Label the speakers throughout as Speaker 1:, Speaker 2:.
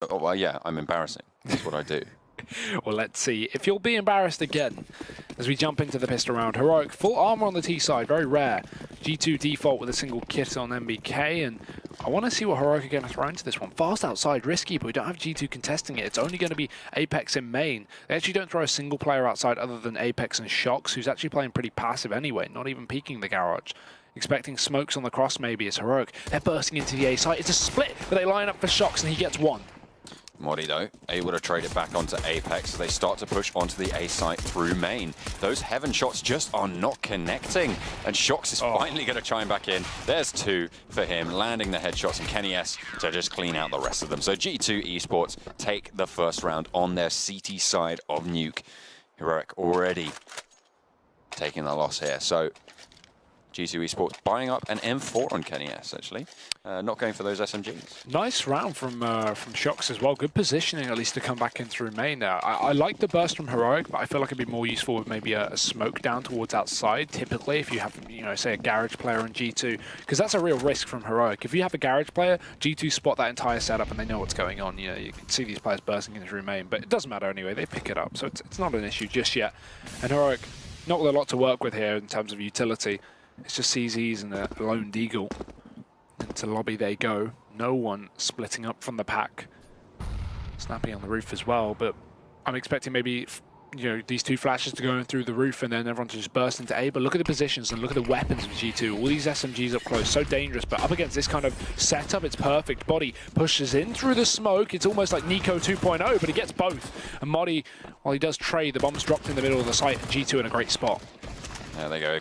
Speaker 1: Oh, well, yeah, I'm embarrassing. That's what I do.
Speaker 2: Well, let's see if you'll be embarrassed again as we jump into the pistol round. Heroic, full armor on the T side, very rare. G2 default with a single kit on MBK, and I want to see what Heroic are going to throw into this one. Fast outside, risky, but we don't have G2 contesting it. It's only going to be Apex in main. They actually don't throw a single player outside other than Apex and Shox, who's actually playing pretty passive anyway, not even peeking the garage. Expecting smokes on the cross maybe as Heroic. They're bursting into the A site. It's a split, but they line up for Shox and he gets one.
Speaker 1: Modi, though, able to trade it back onto Apex. They start to push onto the A site through main. Those heaven shots just are not connecting. And Shox is finally going to chime back in. There's two for him, landing the headshots, and Kenny S to just clean out the rest of them. So G2 Esports take the first round on their CT side of Nuke. Heroic already taking the loss here. So G2 Esports buying up an M4 on Kenny S, actually. Not going for those SMGs.
Speaker 2: Nice round from Shox as well. Good positioning, at least, to come back in through main there. I like the burst from Heroic, but I feel like it'd be more useful with maybe a smoke down towards outside, typically, if you have, you know, say a garage player on G2, because that's a real risk from Heroic. If you have a garage player, G2 spot that entire setup and they know what's going on. You know, you can see these players bursting in through main, but it doesn't matter anyway. They pick it up, so it's not an issue just yet. And Heroic, not with a lot to work with here in terms of utility. It's just CZs and a lone deagle. Into lobby they go. No one splitting up from the pack. Snappy on the roof as well, but I'm expecting maybe, you know, these two flashes to go in through the roof and then everyone to just burst into A. But look at the positions and look at the weapons of G2. All these SMGs up close, so dangerous, but up against this kind of setup, it's perfect. Body pushes in through the smoke. It's almost like Nico 2.0, but he gets both. And Modi, while he does trade, the bomb's dropped in the middle of the site. G2 in a great spot.
Speaker 1: There they go,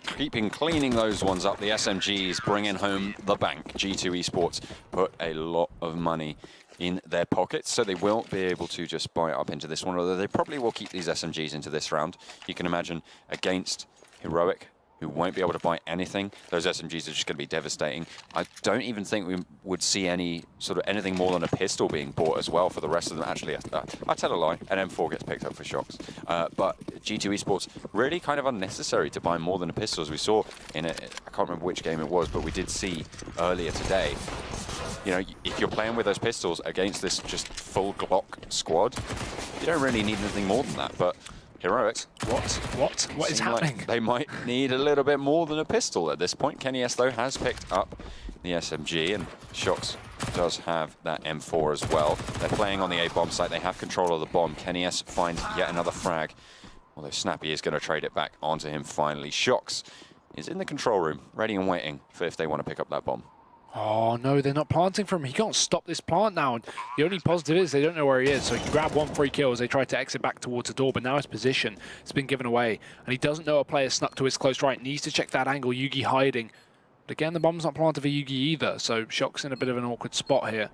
Speaker 1: cleaning those ones up. The SMGs bringing home the bank. G2 Esports put a lot of money in their pockets, so they will be able to just buy it up into this one, although they probably will keep these SMGs into this round. You can imagine against Heroic, who won't be able to buy anything. Those SMGs are just going to be devastating. I don't even think we would see any sort of anything more than a pistol being bought as well for the rest of them. Actually, I tell a lie, an M4 gets picked up for Shox. But G2 Esports, really kind of unnecessary to buy more than a pistol, as we saw in I can't remember which game it was, but we did see earlier today. You know, if you're playing with those pistols against this just full Glock squad, you don't really need anything more than that. But Heroic,
Speaker 2: What is happening?
Speaker 1: Like they might need a little bit more than a pistol at this point. Kenny S, though, has picked up the SMG, and Shox does have that M4 as well. They're playing on the A bomb site. They have control of the bomb. Kenny S finds yet another frag, although Snappy is going to trade it back onto him finally. Shox is in the control room, ready and waiting for if they want to pick up that bomb.
Speaker 2: Oh no, they're not planting for him. He can't stop this plant now. And the only positive is they don't know where he is, so he can grab 1 free kill as they try to exit back towards the door, but now his position has been given away. And he doesn't know a player snuck to his close right. Needs to check that angle. Yugi hiding. But again, the bomb's not planted for Yugi either, so Shox in a bit of an awkward spot here.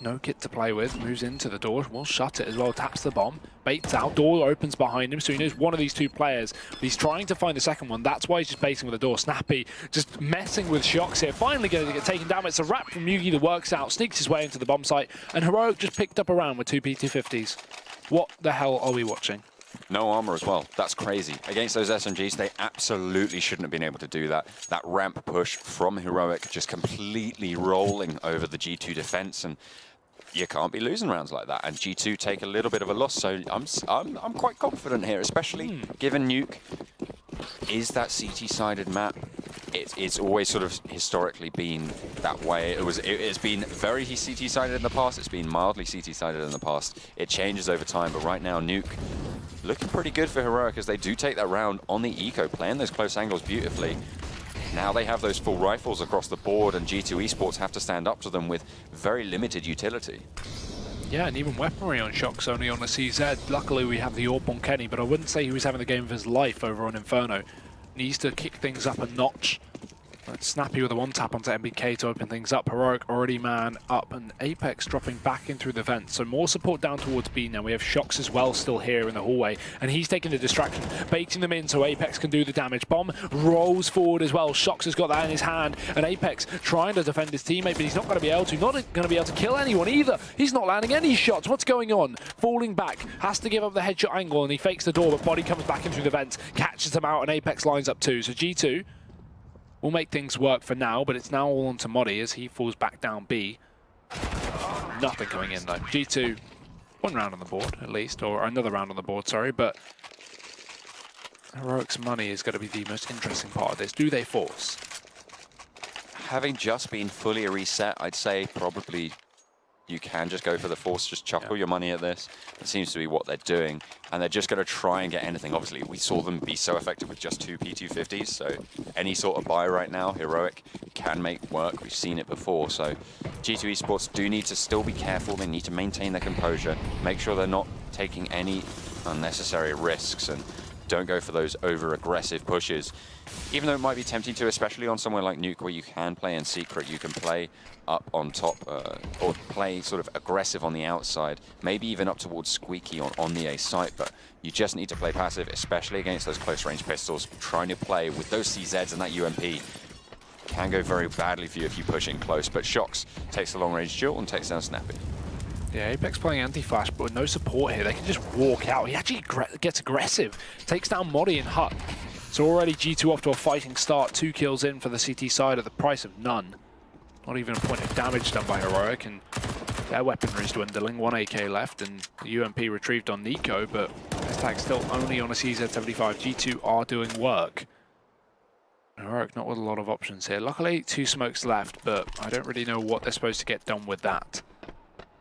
Speaker 2: No kit to play with, moves into the door, will shut it as well, taps the bomb, baits out, door opens behind him, so he knows one of these two players, but he's trying to find the second one. That's why he's just baiting with the door. Snappy just messing with Shox here, finally going to get taken down. It's a wrap from Yugi that works out, sneaks his way into the bomb site, and Heroic just picked up a round with 2 P250s. What the hell are we watching?
Speaker 1: No armor as well. That's crazy. Against those SMGs, they absolutely shouldn't have been able to do that. That ramp push from Heroic just completely rolling over the G2 defense, and you can't be losing rounds like that. And G2 take a little bit of a loss, so I'm quite confident here, especially given Nuke is that CT-sided map. It's always sort of historically been that way. It's been very CT-sided in the past. It's been mildly CT-sided in the past. It changes over time, but right now Nuke looking pretty good for Heroic as they do take that round on the eco, playing those close angles beautifully. Now they have those full rifles across the board, and G2 Esports have to stand up to them with very limited utility.
Speaker 2: Yeah, and even weaponry on Shox only on a CZ. Luckily we have the AWP on Kenny, but I wouldn't say he was having the game of his life over on Inferno. Needs to kick things up a notch. But Snappy with a 1-tap onto MBK to open things up. Heroic already man up, and Apex dropping back in through the vent. So more support down towards B now. We have Shox as well still here in the hallway, and he's taking the distraction, baiting them in so Apex can do the damage. Bomb rolls forward as well. Shox has got that in his hand, and Apex trying to defend his teammate, but he's not going to be able to. Not going to be able to kill anyone either. He's not landing any shots. What's going on? Falling back, has to give up the headshot angle, and he fakes the door, but Body comes back in through the vent, catches him out, and Apex lines up too. So G2 will make things work for now, but it's now all on to Modi as he falls back down B. Nothing coming in though. G2, one round on the board at least, or another round on the board, sorry, but Heroic's money is going to be the most interesting part of this. Do they force?
Speaker 1: Having just been fully reset, I'd say probably you can just go for the force, just chuckle your money at this. That seems to be what they're doing. And they're just going to try and get anything. Obviously, we saw them be so effective with just 2 P250s, so any sort of buy right now, Heroic can make work. We've seen it before, so G2 Esports do need to still be careful. They need to maintain their composure, make sure they're not taking any unnecessary risks, and don't go for those over-aggressive pushes. Even though it might be tempting to, especially on somewhere like Nuke, where you can play in secret, you can play up on top, or play sort of aggressive on the outside, maybe even up towards Squeaky on the A site, but you just need to play passive, especially against those close-range pistols. Trying to play with those CZs and that UMP can go very badly for you if you push in close, but Shox takes the long-range duel and takes down Snappy.
Speaker 2: Yeah, Apex playing anti-flash, but with no support here, they can just walk out. He actually gets aggressive, takes down Modi and Hut. So already G2 off to a fighting start, 2 kills in for the CT side at the price of none. Not even a point of damage done by Heroic, and their weaponry is dwindling. 1 AK left, and the UMP retrieved on Nico, but S-Tag still only on a CZ75. G2 are doing work. Heroic not with a lot of options here. Luckily, 2 smokes left, but I don't really know what they're supposed to get done with that.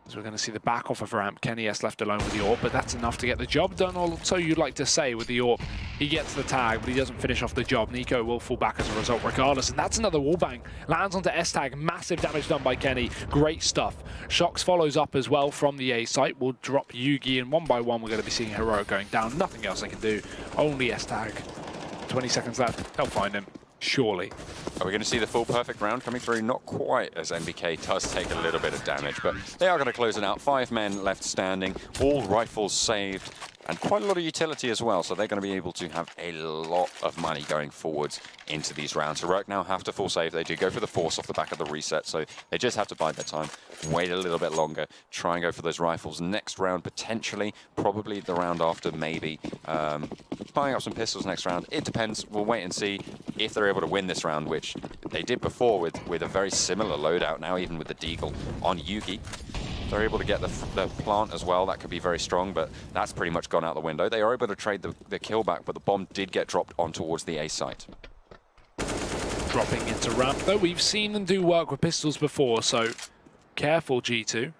Speaker 2: So we're going to see the back off of ramp. Kenny S left alone with the AWP, but that's enough to get the job done, or so you'd like to say with the AWP. He gets the tag, but he doesn't finish off the job. Nico will fall back as a result regardless, and that's another wallbang. Lands onto S-Tag, massive damage done by Kenny. Great stuff. Shox follows up as well from the A site. We'll drop Yugi, and one by one we're going to be seeing Heroic going down. Nothing else they can do. Only S-Tag. 20 seconds left. They'll find him. Surely.
Speaker 1: Are we going to see the full perfect round coming through? Not quite, as NBK does take a little bit of damage, but they are going to close it out. 5 men left standing, all rifles saved, and quite a lot of utility as well, so they're going to be able to have a lot of money going forwards into these rounds. Heroic now have to full save. They do go for the force off the back of the reset, so they just have to bide their time, wait a little bit longer, try and go for those rifles. Next round, potentially, probably the round after, maybe. Buying up some pistols next round. It depends. We'll wait and see if they're able to win this round, which they did before with a very similar loadout now, even with the Deagle on Yugi. They're able to get the plant as well. That could be very strong, but that's pretty much gone out the window. They are able to trade the kill back, but the bomb did get dropped on towards the A site.
Speaker 2: Dropping into ramp, though. We've seen them do work with pistols before, so careful, G2.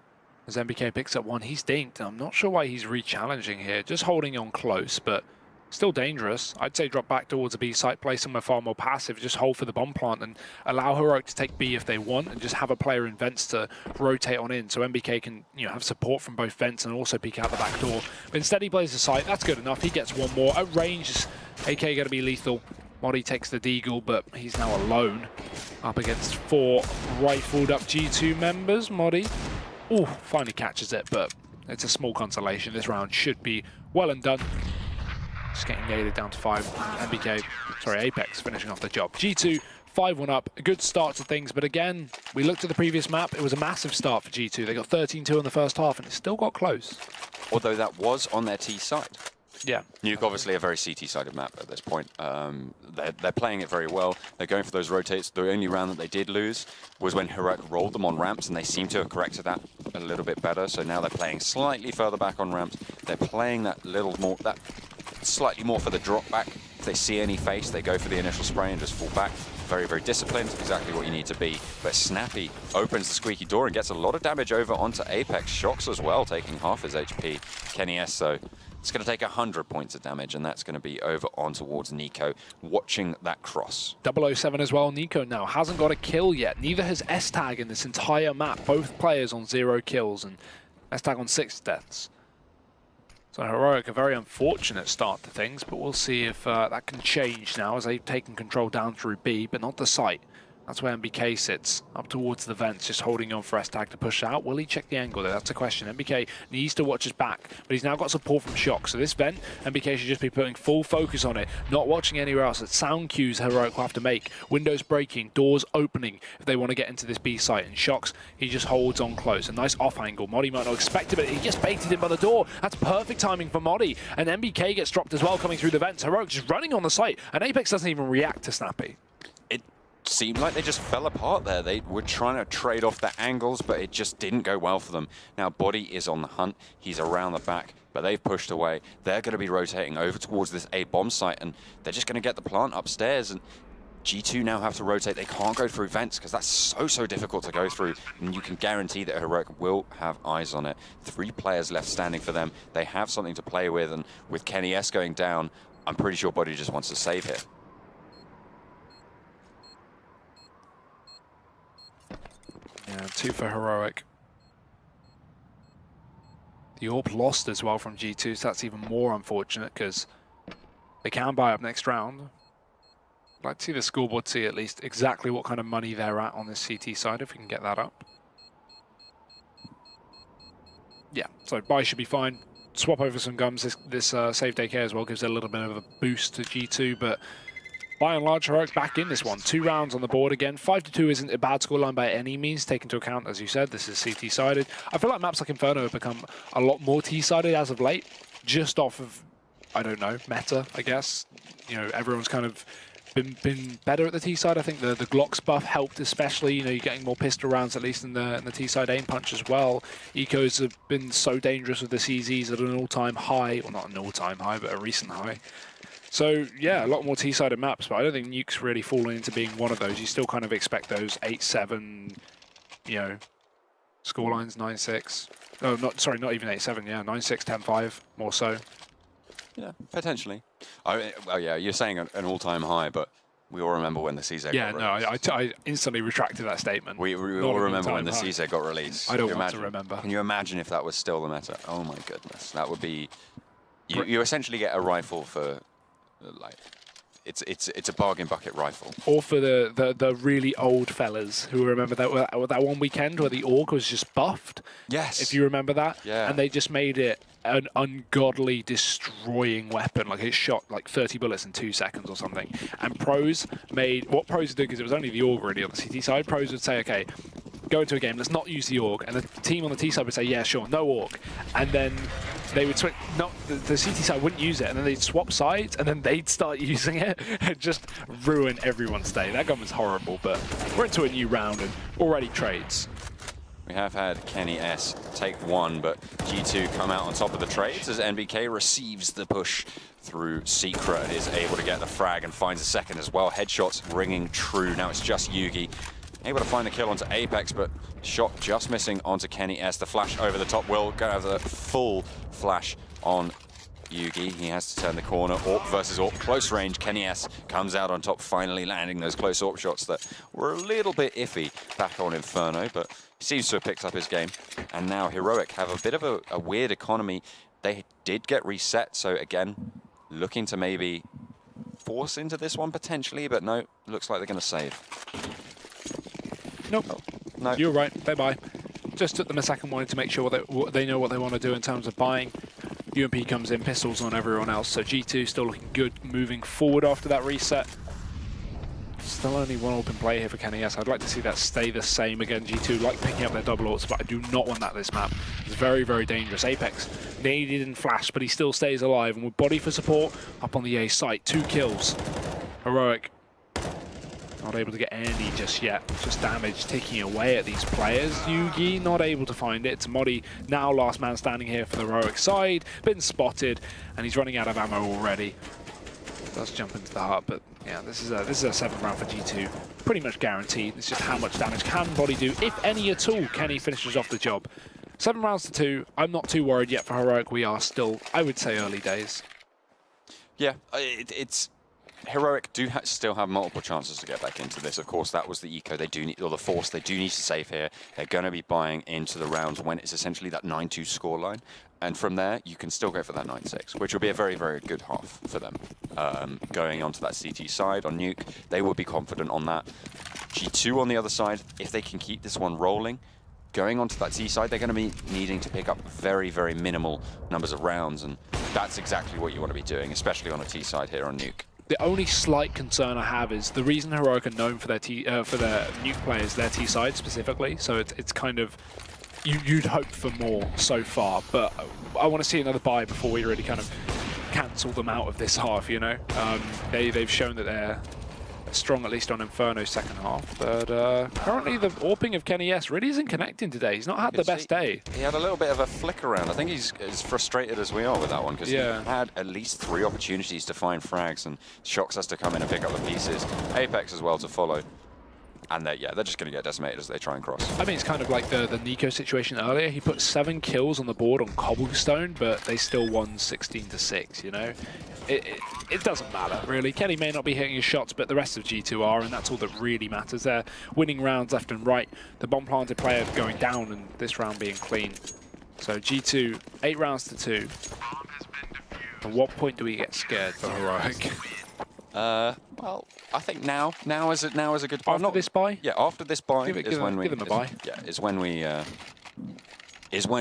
Speaker 2: As MBK picks up one, he's dinked. I'm not sure why he's re-challenging here. Just holding on close, but still dangerous. I'd say drop back towards a B site, play somewhere far more passive, just hold for the bomb plant and allow Heroic to take B if they want, and just have a player in vents to rotate on in, so MBK can, you know, have support from both vents and also peek out the back door. But instead he plays the site. That's good enough. He gets one more. At range, AK going to be lethal. Modi takes the Deagle, but he's now alone up against 4 rifled up G2 members. Modi, ooh, finally catches it, but it's a small consolation. This round should be well and done. Just getting gated down to 5. Apex finishing off the job. G2, 5-1 up. A good start to things, but again, we looked at the previous map. It was a massive start for G2. They got 13-2 in the first half, and it still got close.
Speaker 1: Although that was on their T side.
Speaker 2: Yeah.
Speaker 1: Nuke, obviously a very CT-sided map at this point. They're playing it very well. They're going for those rotates. The only round that they did lose was when Heroic rolled them on ramps, and they seem to have corrected that a little bit better. So now they're playing slightly further back on ramps. They're playing that little more, that slightly more for the drop back. If they see any face, they go for the initial spray and just fall back. Very, very disciplined, exactly what you need to be. But Snappy opens the squeaky door and gets a lot of damage over onto Apex. Shox as well, taking half his HP. Kenny S, so it's going to take 100 points of damage, and that's going to be over on towards Nico, watching that cross. 007
Speaker 2: as well. Nico now hasn't got a kill yet. Neither has S-Tag in this entire map. Both players on 0 kills, and S-Tag on 6 deaths. So Heroic, a very unfortunate start to things, but we'll see if that can change now as they've taken control down through B, but not the site. That's where MBK sits, up towards the vents, just holding on for S-Tag to push out. Will he check the angle there? That's the question. MBK needs to watch his back, but he's now got support from Shox. So this vent, MBK should just be putting full focus on it, not watching anywhere else. It's sound cues Heroic will have to make. Windows breaking, doors opening if they want to get into this B site. And Shox, he just holds on close. A nice off angle. Modi might not expect it, but he just baited him by the door. That's perfect timing for Modi. And MBK gets dropped as well coming through the vents. Heroic just running on the site, and Apex doesn't even react to Snappy.
Speaker 1: seemed like they just fell apart there. They were trying to trade off their angles, but it just didn't go well for them. Now Body is on the hunt. He's around the back, but they've pushed away. They're going to be rotating over towards this A bomb site, and they're just going to get the plant upstairs. And G2 now have to rotate. They can't go through vents because that's so difficult to go through. And you can guarantee that Heroic will have eyes on it. 3 players left standing for them. They have something to play with, and with Kenny S going down, I'm pretty sure Body just wants to save here.
Speaker 2: Yeah, 2 for Heroic. The AWP lost as well from G2, so that's even more unfortunate because they can buy up next round. I'd like to see the scoreboard see at least exactly what kind of money they're at on this CT side, if we can get that up. Yeah, so buy should be fine. Swap over some guns. This save DK as well gives it a little bit of a boost to G2, but by and large, Heroic back in this one. 2 rounds on the board again. 5-2 isn't a bad scoreline by any means, taking into account, as you said, this is CT-sided. I feel like maps like Inferno have become a lot more T-sided as of late, just off of, I don't know, meta, I guess. You know, everyone's kind of been better at the T-side. I think the Glocks buff helped especially. You know, you're getting more pistol rounds, at least in the T-side aim punch as well. Ecos have been so dangerous with the CZs at an all-time high. Well, not an all-time high, but a recent high. So, yeah, a lot more T-sided maps, but I don't think Nuke's really fallen into being one of those. You still kind of expect those 8-7, you know, scorelines, 9-6. Oh, not even 8-7, yeah, 9-6, 10-5, more so.
Speaker 1: Yeah, potentially. Well, yeah, you're saying an all-time high, but we all remember when the CZ
Speaker 2: yeah,
Speaker 1: got released.
Speaker 2: I instantly retracted that statement.
Speaker 1: We all remember when the CZ got released.
Speaker 2: I don't want to remember.
Speaker 1: Can you imagine if that was still the meta? Oh my goodness, that would be... You essentially get a rifle for... like it's a bargain bucket rifle.
Speaker 2: Or for the really old fellas who remember that one weekend where the AUG was just buffed.
Speaker 1: Yes.
Speaker 2: If you remember that.
Speaker 1: Yeah.
Speaker 2: And they just made it an ungodly destroying weapon. Like it shot like 30 bullets in 2 seconds or something. And pros made what pros would do, because it was only the AUG really on the CT side. Pros would say, okay, go into a game, let's not use the AUG. And the team on the T side would say, yeah, sure, no AUG. And then they would switch, no, the CT side wouldn't use it, and then they'd swap sides, and then they'd start using it and just ruin everyone's day. That gun was horrible, but we're into a new round and already trades.
Speaker 1: We have had Kenny S take 1, but G2 come out on top of the trades as NBK receives the push through Secret and is able to get the frag and finds a second as well. Headshots ringing true. Now it's just Yugi. Able to find the kill onto Apex, but shot just missing onto Kenny S. The flash over the top will go over the full flash on Yugi. He has to turn the corner. AWP versus AWP. Close range. Kenny S comes out on top, finally landing those close AWP shots that were a little bit iffy back on Inferno, but he seems to have picked up his game. And now Heroic have a bit of a weird economy. They did get reset, so again, looking to maybe force into this one potentially, but no, looks like they're going to save.
Speaker 2: Nope.
Speaker 1: Oh, no.
Speaker 2: You're right. Bye-bye. Just took them a second, wanted to make sure they know what they want to do in terms of buying. UMP comes in, pistols on everyone else. So G2 still looking good moving forward after that reset. Still only one open play here for Kenny S. I'd like to see that stay the same again. G2 like picking up their double ults, but I do not want that this map. It's very, very dangerous. Apex needed in flash, but he still stays alive. And with Body for support, up on the A site, 2 kills. Heroic not able to get any just yet. Just damage ticking away at these players. Yugi not able to find it. It's Modi now last man standing here for the Heroic side. Been spotted, and he's running out of ammo already. Does jump into the heart, but yeah, this is a 7th round for G2. Pretty much guaranteed. It's just how much damage can Body do, if any at all. Kenny finishes off the job. 7 rounds to 2. I'm not too worried yet for Heroic. We are still, I would say, early days.
Speaker 1: Yeah, it's... Heroic do still have multiple chances to get back into this. Of course, that was the eco they do need, or the force they do need to save here. They're going to be buying into the rounds when it's essentially that 9-2 scoreline. And from there, you can still go for that 9-6, which will be a very, very good half for them. Going onto that CT side on Nuke, they will be confident on that. G2 on the other side, if they can keep this one rolling, going onto that T side, they're going to be needing to pick up very, very minimal numbers of rounds. And that's exactly what you want to be doing, especially on a T side here on Nuke.
Speaker 2: The only slight concern I have is the reason Heroic are known for their Nuke players, their T side specifically. So it's kind of you'd hope for more so far, but I want to see another buy before we really kind of cancel them out of this half. You know, they've shown that strong at least on Inferno's second half. But currently the AWPing of Kenny S really isn't connecting today. He's not had the best day.
Speaker 1: He had a little bit of a flick around. I think he's as frustrated as we are with that one because he had at least 3 opportunities to find frags, and Shox has to come in and pick up the pieces. Apex as well to follow. And they're just going to get decimated as they try and cross.
Speaker 2: I mean, it's kind of like the Nico situation earlier. He put 7 kills on the board on Cobblestone, but they still won 16-6, you know? It doesn't matter, really. Kenny may not be hitting his shots, but the rest of G2 are, and that's all that really matters. They're winning rounds left and right. The bomb planted player going down, and this round being clean. So G2, 8 rounds to 2. At what point do we get scared for Heroic?
Speaker 1: Well, I think now is a good point.
Speaker 2: After this buy?
Speaker 1: Yeah, after this buy
Speaker 2: give them a buy.
Speaker 1: Yeah, is when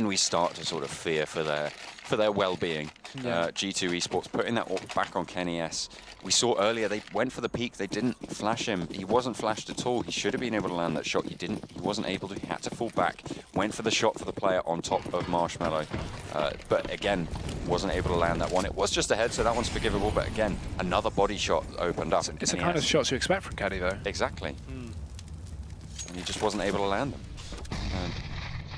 Speaker 1: we start to sort of fear for their well-being.
Speaker 2: Yeah.
Speaker 1: G2 Esports putting that back on Kenny S. We saw earlier they went for the peak. They didn't flash him. He wasn't flashed at all. He should have been able to land that shot. He didn't. He wasn't able to. He had to fall back. Went for the shot for the player on top of Marshmallow, but again wasn't able to land that one. It was just ahead, so that one's forgivable. But again, another body shot opened up.
Speaker 2: It's the kind of shots you expect from Kenny, though.
Speaker 1: Exactly. And he just wasn't able to land them.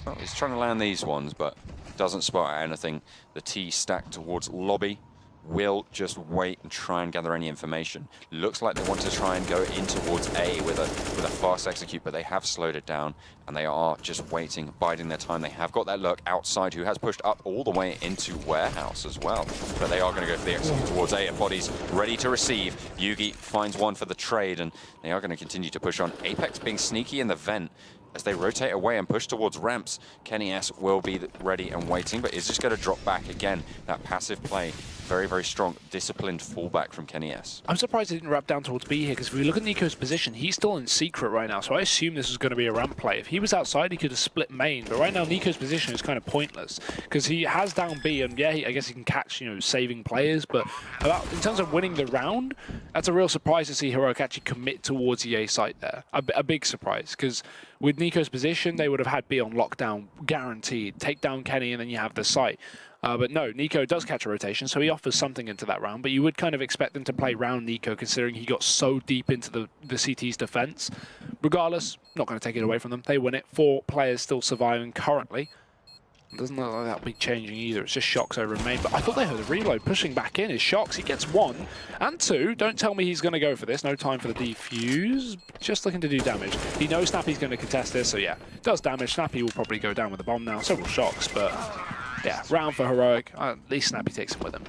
Speaker 1: Well, he's trying to land these ones, but doesn't spot anything. The T stacked towards lobby. Will just wait and try and gather any information. Looks like they want to try and go in towards A with a fast execute, but they have slowed it down and they are just waiting, biding their time. They have got that lurk outside who has pushed up all the way into warehouse as well. But they are going to go for the execute towards A, and bodies ready to receive. Yugi finds one for the trade, and they are going to continue to push on. Apex being sneaky in the vent. As they rotate away and push towards ramps, Kenny S will be ready and waiting, but is just going to drop back again. That passive play, very, very strong, disciplined fallback from Kenny S.
Speaker 2: I'm surprised he didn't wrap down towards B here, because if we look at Nico's position, he's still in secret right now, so I assume this is going to be a ramp play. If he was outside, he could have split main, but right now Nico's position is kind of pointless, because he has down B, and yeah, I guess he can catch, you know, saving players, but in terms of winning the round, that's a real surprise to see Heroic actually commit towards the A site there. A big surprise, because with Nico's position, they would have had B on lockdown, guaranteed. Take down Kenny, and then you have the site. But no, Nico does catch a rotation, so he offers something into that round, but you would kind of expect them to play round Nico, considering he got so deep into the CT's defense. Regardless, not going to take it away from them. They win it. 4 players still surviving currently. Doesn't look like that'll be changing either. It's just Shox over in main. But I thought they heard a reload pushing back in. Is Shox. He gets 1 and 2. Don't tell me he's going to go for this. No time for the defuse. Just looking to do damage. He knows Snappy's going to contest this, so yeah, does damage. Snappy will probably go down with the bomb now. So will Shox, but yeah, round for Heroic. At least Snappy takes him with him.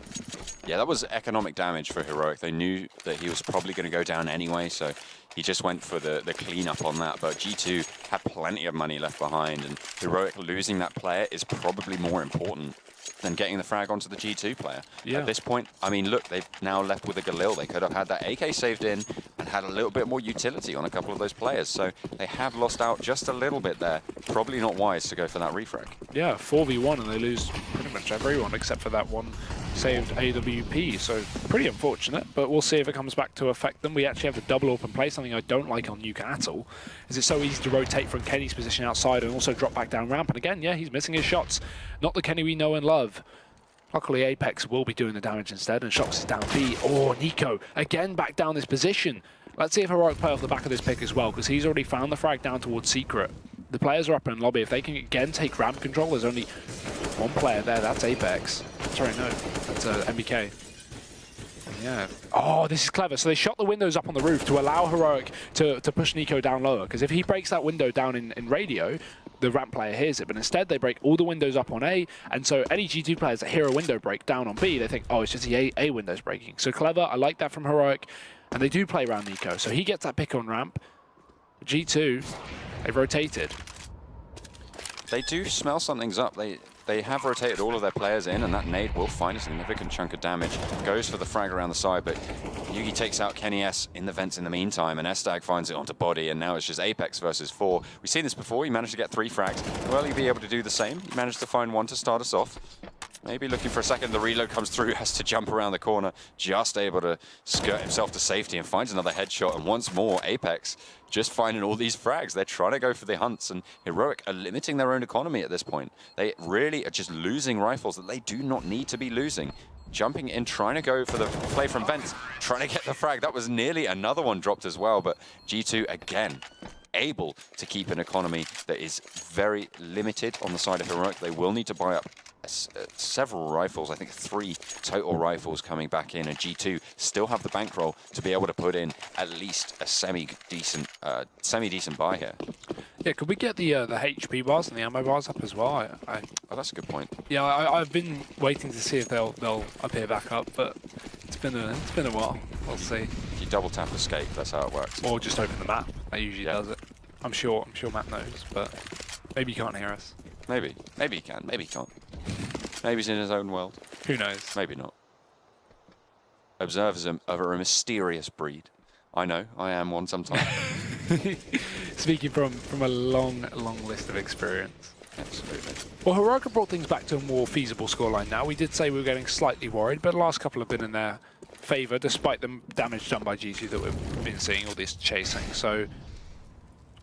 Speaker 1: Yeah, that was economic damage for Heroic. They knew that he was probably going to go down anyway, so he just went for the cleanup on that. But G2 had plenty of money left behind, and Heroic losing that player is probably more important than getting the frag onto the G2 player. Yeah. At this point, I mean, look, they've now left with a Galil. They could have had that AK saved in and had a little bit more utility on a couple of those players. So they have lost out just a little bit there. Probably not wise to go for that refrag.
Speaker 2: Yeah, 4v1, and they lose pretty much everyone except for that one saved AWP, so pretty unfortunate, but we'll see if it comes back to affect them. We actually have the double open play, something I don't like on Nuke at all. Is it's so easy to rotate from Kenny's position outside and also drop back down ramp, and again, yeah, he's missing his shots. Not the Kenny we know and love. Luckily, Apex will be doing the damage instead, and Shox is down B. Oh, Nico, again back down this position. Let's see if Heroic play off the back of this pick as well, because he's already found the frag down towards Secret. The players are up in lobby. If they can again take ramp control, there's only 1 player there. That's Apex. Sorry, no, that's MBK. Yeah. Oh, this is clever. So they shot the windows up on the roof to allow Heroic to push Nico down lower, because if he breaks that window down in radio, the ramp player hears it. But instead, they break all the windows up on A, and so any G2 players that hear a window break down on B, they think, oh, it's just the A windows breaking. So clever. I like that from Heroic, and they do play around Nico. So he gets that pick on ramp. G2, they've rotated.
Speaker 1: They do smell something's up. They have rotated all of their players in, and that nade will find a significant chunk of damage. Goes for the frag around the side, but Yugi takes out Kenny S in the vents in the meantime, and Estag finds it onto body, and now it's just Apex versus 4. We've seen this before. He managed to get 3 frags. Will he be able to do the same? He managed to find 1 to start us off. Maybe looking for a second. The reload comes through, has to jump around the corner, just able to skirt himself to safety and finds another headshot. And once more, Apex just finding all these frags. They're trying to go for the hunts, and Heroic are limiting their own economy at this point. They really are just losing rifles that they do not need to be losing. Jumping in, trying to go for the play from vents, trying to get the frag. That was nearly another one dropped as well, but G2 again able to keep an economy that is very limited on the side of Heroic. They will need to buy up several rifles, I think 3 total rifles coming back in, and G2 still have the bankroll to be able to put in at least a semi-decent buy here.
Speaker 2: Yeah, could we get the HP bars and the ammo bars up as well?
Speaker 1: Oh, that's a good point.
Speaker 2: Yeah, I've been waiting to see if they'll appear back up, but it's been a while. We'll see.
Speaker 1: If you double tap escape, that's how it works.
Speaker 2: Or just open the map. That usually does it. I'm sure Matt knows, but maybe he can't hear us.
Speaker 1: Maybe he can, maybe he can't. Maybe he's in his own world.
Speaker 2: Who knows?
Speaker 1: Maybe not. Observers are a mysterious breed. I know, I am one sometimes.
Speaker 2: Speaking from a long list of experience.
Speaker 1: Absolutely.
Speaker 2: Well, Heroic have brought things back to a more feasible scoreline now. We did say we were getting slightly worried, but the last couple have been in their favour, despite the damage done by G2 that we've been seeing, all this chasing. So,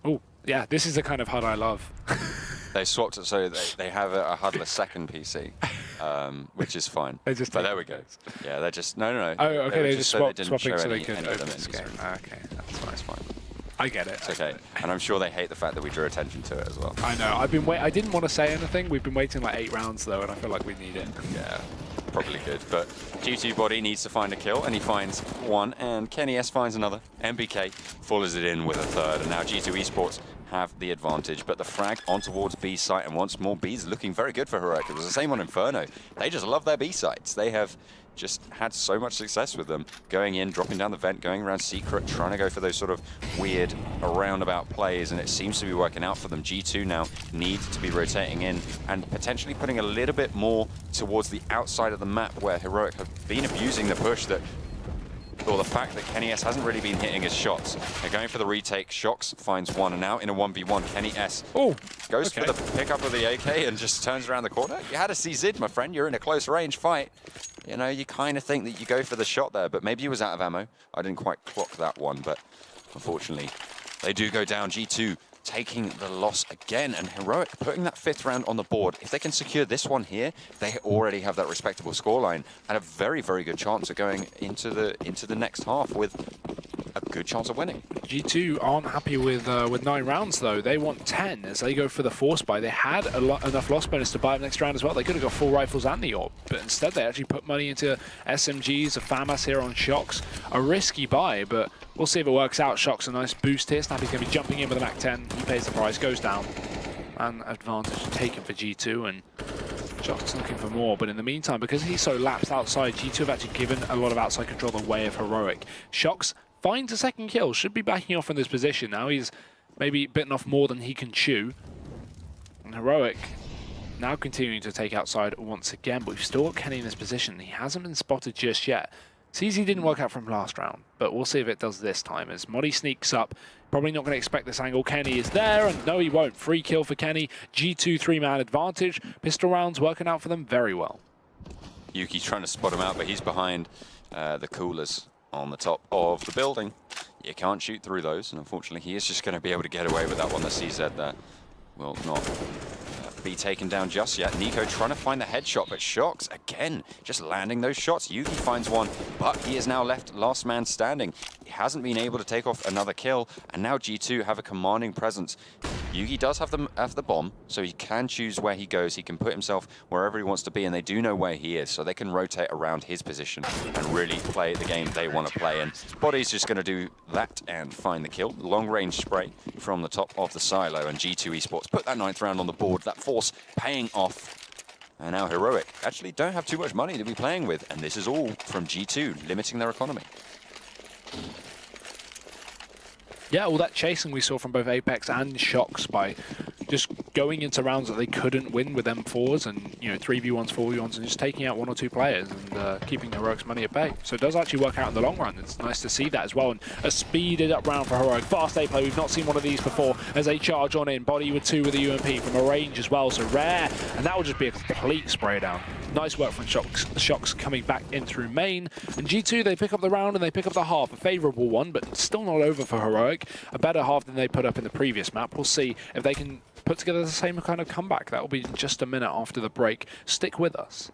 Speaker 2: oh, yeah, this is the kind of HUD I love.
Speaker 1: They swapped it so they have a HUDless second PC, which is fine.
Speaker 2: They just
Speaker 1: but there we go. Yeah, they're just no.
Speaker 2: Oh, okay. They just swapping so they
Speaker 1: any
Speaker 2: could
Speaker 1: of
Speaker 2: open
Speaker 1: them
Speaker 2: this
Speaker 1: in,
Speaker 2: game.
Speaker 1: so
Speaker 2: Okay, that's
Speaker 1: fine.
Speaker 2: I get it.
Speaker 1: It's okay, and I'm sure they hate the fact that we drew attention to it as well.
Speaker 2: I know. I didn't want to say anything. We've been waiting like 8 rounds though, and I feel like we need it.
Speaker 1: Yeah, probably good. But G2 Body needs to find a kill, and he finds one, and Kenny S finds another. MBK follows it in with a third, and now G2 Esports have the advantage, but the frag on towards B site, and once more B's looking very good for Heroic. It was the same on Inferno. They just love their B sites. They have just had so much success with them. Going in, dropping down the vent, going around secret, trying to go for those sort of weird roundabout plays, and it seems to be working out for them. G2 now need to be rotating in and potentially putting a little bit more towards the outside of the map where Heroic have been abusing the push that or the fact that Kenny S hasn't really been hitting his shots. They're going for the retake. Shox finds one, and now in a 1v1, Kenny S goes for the pickup of the AK and just turns around the corner. You had a CZ, my friend. You're in a close range fight. You know, you kind of think that you go for the shot there, but maybe he was out of ammo. I didn't quite clock that one, but unfortunately, they do go down. G2 taking the loss again, and Heroic putting that 5th round on the board. If they can secure this one here, they already have that respectable scoreline and a very, very good chance of going into the next half with a good chance of winning.
Speaker 2: G2 aren't happy with 9 rounds though. They want 10 as they go for the force buy. They had enough loss bonus to buy up next round as well. They could have got 4 rifles and the AWP, but instead they actually put money into SMGs, a FAMAS here on Shox. A risky buy, but we'll see if it works out. Shox a nice boost here. Snappy's going to be jumping in with an MAC-10. He pays the price, goes down. And advantage taken for G2, and Shox looking for more. But in the meantime, because he's so lapsed outside, G2 have actually given a lot of outside control the way of Heroic. Shox finds a second kill, should be backing off in this position now. He's maybe bitten off more than he can chew. And Heroic now continuing to take outside once again, but we've still got Kenny in this position. He hasn't been spotted just yet. CZ didn't work out from last round, but we'll see if it does this time as Moddy sneaks up. Probably not going to expect this angle. Kenny is there, and no, he won't. Free kill for Kenny. G2 3-man advantage. Pistol rounds working out for them very well.
Speaker 1: Yuki's trying to spot him out, but he's behind the coolers on the top of the building. You can't shoot through those, and unfortunately he is just going to be able to get away with that one. The CZ there will not be taken down just yet. Nico trying to find the headshot, but Shox again just landing those shots. Yuki finds one, but he is now left last man standing. He hasn't been able to take off another kill, and now G2 have a commanding presence. Yuki does have the bomb, so he can choose where he goes. He can put himself wherever he wants to be, and they do know where he is, so they can rotate around his position and really play the game they want to play. And Body's just going to do that and find the kill. Long range spray from the top of the silo, and G2 Esports put that 9th round on the board. That force paying off. And now Heroic actually don't have too much money to be playing with, and this is all from G2 limiting their economy.
Speaker 2: Yeah, all that chasing we saw from both Apex and Shox by just going into rounds that they couldn't win with M4s and, you know, 3v1s, 4v1s, and just taking out 1 or 2 players and keeping Heroic's money at bay. So it does actually work out in the long run. It's nice to see that as well. And a speeded up round for Heroic. Fast A play. We've not seen one of these before as they charge on in. Body with 2 with the UMP from a range as well. So rare. And that will just be a complete spray down. Nice work from Shocks coming back in through main. And G2, they pick up the round and they pick up the half. A favourable one, but still not over for Heroic. A better half than they put up in the previous map. We'll see if they can put together the same kind of comeback. That will be just a minute after the break. Stick with us.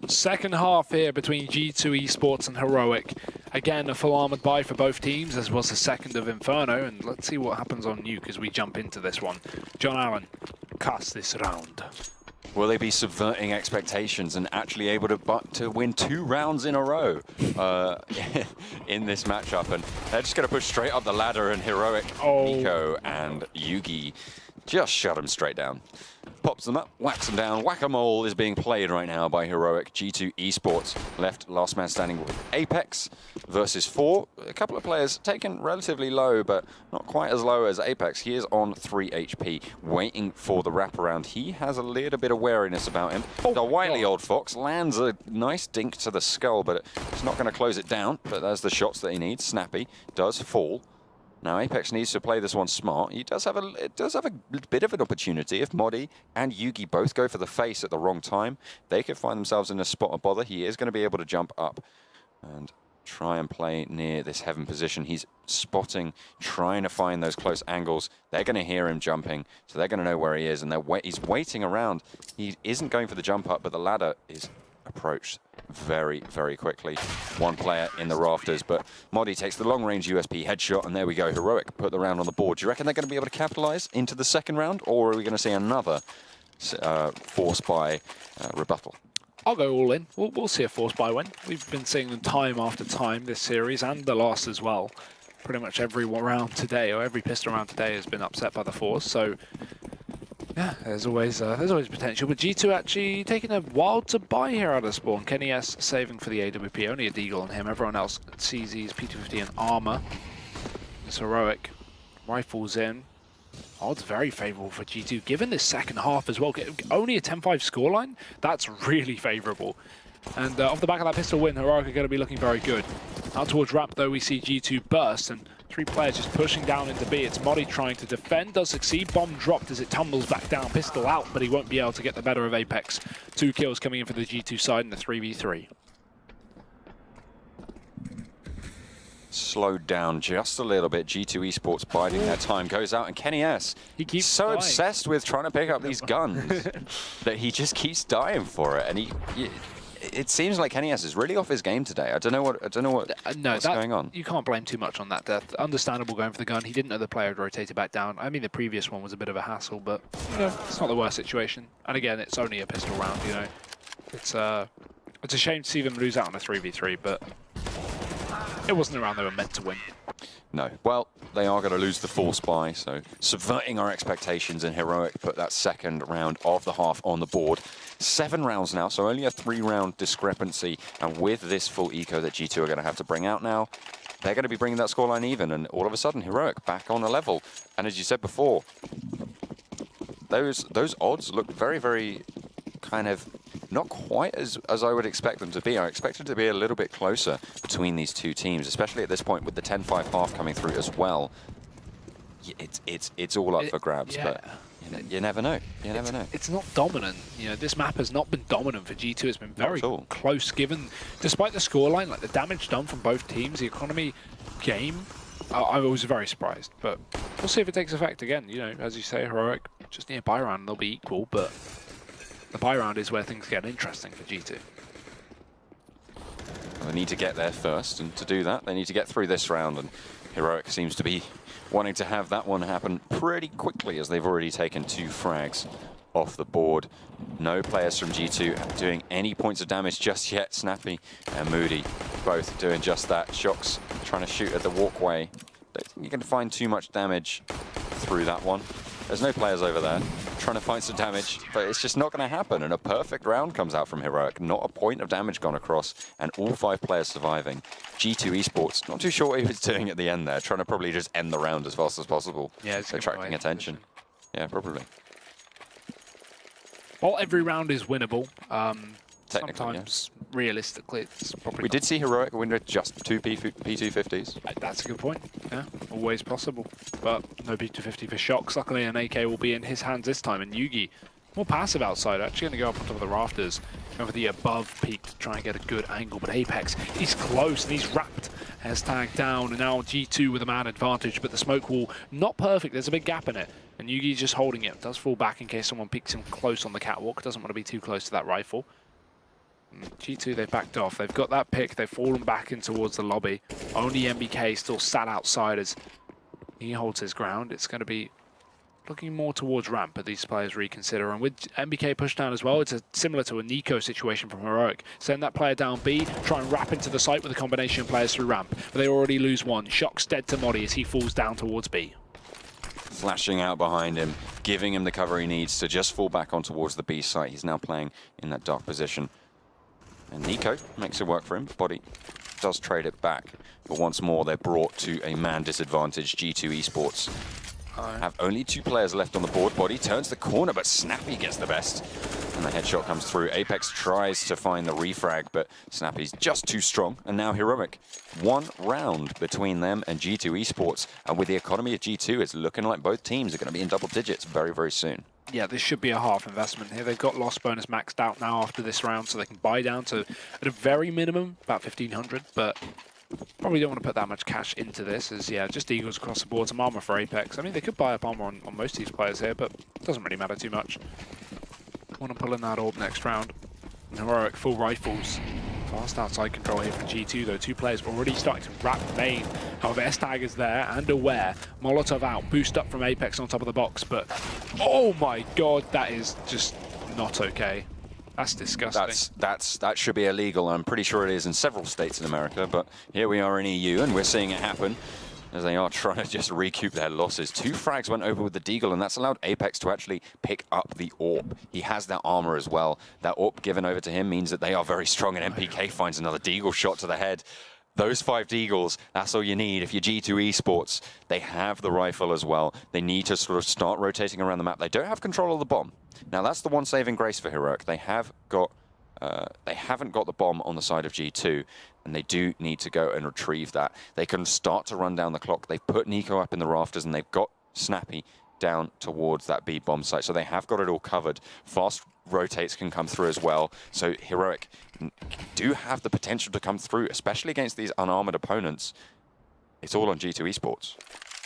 Speaker 2: Second half here between G2 Esports and Heroic. Again, a full armored buy for both teams, as was the second of Inferno, and let's see what happens on Nuke as we jump into this one. John Allen, cast this round.
Speaker 1: Will they be subverting expectations and actually able to win 2 rounds in a row in this matchup? And they're just going to push straight up the ladder, and Heroic, Nico and Yugi just shut them straight down. Pops them up, whacks them down. Whack-a-mole is being played right now by Heroic. G2 Esports left last man standing with Apex versus 4. A couple of players taken relatively low, but not quite as low as Apex. He is on 3 HP, waiting for the wraparound. He has a little bit of wariness about him. The wily old fox lands a nice dink to the skull, but it's not going to close it down. But there's the shots that he needs. Snappy does fall. Now Apex needs to play this one smart. It does have a bit of an opportunity. If Modi and Yugi both go for the face at the wrong time, they could find themselves in a spot of bother. He is going to be able to jump up and try and play near this heaven position. He's spotting, trying to find those close angles. They're going to hear him jumping, so they're going to know where he is, and he's waiting around. He isn't going for the jump up, but the ladder is approached very, very quickly. One player in the rafters, but Modi takes the long-range USP headshot, and there we go. Heroic put the round on the board. Do you reckon they're going to be able to capitalize into the second round, or are we going to see another force by rebuttal?
Speaker 2: I'll go all in. We'll see a force buy win. We've been seeing them time after time this series, and the last as well. Pretty much every round today, or every pistol round today, has been upset by the force. So yeah, there's always potential. But G2 actually taking a while to buy here out of spawn. Kenny S saving for the AWP, only a deagle on him. Everyone else CZs, P250 and armor. It's Heroic. Rifles in. Odds very favourable for G2, given this second half as well. Only a 10-5 scoreline, that's really favourable. And off the back of that pistol win, Heroic are going to be looking very good. Out towards ramp, though, we see G2 burst, and 3 players just pushing down into B. It's Modi trying to defend, does succeed. Bomb dropped as it tumbles back down. Pistol out, but he won't be able to get the better of Apex. 2 kills coming in for the G2 side in the 3v3.
Speaker 1: Slowed down just a little bit. G2 Esports biding their time. Goes out, and Kenny S.
Speaker 2: He keeps
Speaker 1: so
Speaker 2: dying.
Speaker 1: obsessed with trying to pick up these guns that he just keeps dying for it. And it seems like Kenny S is really off his game today. I don't know what's going on.
Speaker 2: You can't blame too much on that death. Understandable going for the gun. He didn't know the player had rotated back down. I mean, the previous one was a bit of a hassle, but you know, it's not the worst situation. And again, it's only a pistol round. You know, it's a shame to see them lose out on a 3v3, but it wasn't a round they were meant to win.
Speaker 1: No. Well, they are going to lose the force buy, so subverting our expectations, and Heroic put that second round of the half on the board. 7 rounds now, so only a 3-round discrepancy, and with this full eco that G2 are going to have to bring out now, they're going to be bringing that scoreline even, and all of a sudden, Heroic back on a level. And as you said before, those odds look very, very kind of not quite as I would expect them to be. I expect them to be a little bit closer between these two teams, especially at this point with the 10-5 half coming through as well. It's all up for grabs,
Speaker 2: yeah.
Speaker 1: but you never know. You never know.
Speaker 2: It's not dominant. You know, this map has not been dominant for G2. It's been very close, given, despite the scoreline, like the damage done from both teams, the economy game. I was very surprised, but we'll see if it takes effect again. You know, as you say, Heroic just near buy round, they'll be equal, but the buy round is where things get interesting for G2.
Speaker 1: Well, they need to get there first, and to do that, they need to get through this round, and Heroic seems to be wanting to have that one happen pretty quickly, as they've already taken 2 frags off the board. No players from G2 doing any points of damage just yet. Snappy and Moody both doing just that. Shox trying to shoot at the walkway. Don't think you can find too much damage through that one. There's no players over there trying to find some damage, but it's just not going to happen. And a perfect round comes out from Heroic. Not a point of damage gone across, and all 5 players surviving. G2 Esports, not too sure what he was doing at the end there, trying to probably just end the round as fast as possible.
Speaker 2: Yeah, it's
Speaker 1: attracting attention. Yeah, probably.
Speaker 2: Well, every round is winnable.
Speaker 1: Sometimes,
Speaker 2: realistically, it's probably
Speaker 1: We did see Heroic win with just 2 P250s.
Speaker 2: That's a good point. Yeah, always possible. But no P250 for Shox. Luckily, an AK will be in his hands this time. And Yugi, more passive outside, actually going to go up on top of the rafters, going for the above peak to try and get a good angle. But Apex, he's close and he's wrapped. Has tagged down, and now G2 with a man advantage, but the smoke wall not perfect. There's a big gap in it, and Yugi's just holding it. Does fall back in case someone peeks him close on the catwalk. Doesn't want to be too close to that rifle. G2, they've backed off. They've got that pick. They've fallen back in towards the lobby. Only MBK still sat outside as he holds his ground. It's going to be looking more towards ramp, but these players reconsider. And with MBK pushed down as well, it's similar to a Nico situation from Heroic. Send that player down B, try and wrap into the site with a combination of players through ramp. But they already lose one. Shock's dead to Modi as he falls down towards B.
Speaker 1: Flashing out behind him, giving him the cover he needs to just fall back on towards the B site. He's now playing in that dark position. And Nico makes it work for him. Body does trade it back. But once more, they're brought to a man disadvantage. G2 Esports have only 2 players left on the board. Body turns the corner, but Snappy gets the best. And the headshot comes through. Apex tries to find the refrag, but Snappy's just too strong. And now Heroic. 1 round between them and G2 Esports. And with the economy of G2, it's looking like both teams are going to be in double digits very, very soon.
Speaker 2: Yeah, this should be a half investment here. They've got loss bonus maxed out now after this round, so they can buy down to, at a very minimum, about 1,500, but probably don't want to put that much cash into this, as, yeah, just Eagles across the board, some armor for Apex. I mean, they could buy up armor on most of these players here, but it doesn't really matter too much. Want to pull in that orb next round. Heroic full rifles. Fast outside control here from G2 though. 2 players already starting to wrap main. However, S-Tag is there and aware. Molotov out. Boost up from Apex on top of the box. But, oh my god, that is just not okay. That's disgusting.
Speaker 1: That should be illegal. I'm pretty sure it is in several states in America. But here we are in EU and we're seeing it happen, as they are trying to just recoup their losses. 2 frags went over with the Deagle, and that's allowed Apex to actually pick up the AWP. He has that armor as well. That AWP given over to him means that they are very strong, and MPK finds another Deagle shot to the head. Those 5 Deagles, that's all you need. If you're G2 Esports, they have the rifle as well. They need to sort of start rotating around the map. They don't have control of the bomb. Now, that's the one saving grace for Heroic. They haven't got the bomb on the side of G2. and they do need to go and retrieve that. They can start to run down the clock. They've put Nico up in the rafters, and they've got Snappy down towards that B bomb site, so they have got it all covered. Fast rotates can come through as well, so Heroic do have the potential to come through, especially against these unarmored opponents. It's all on G2 Esports.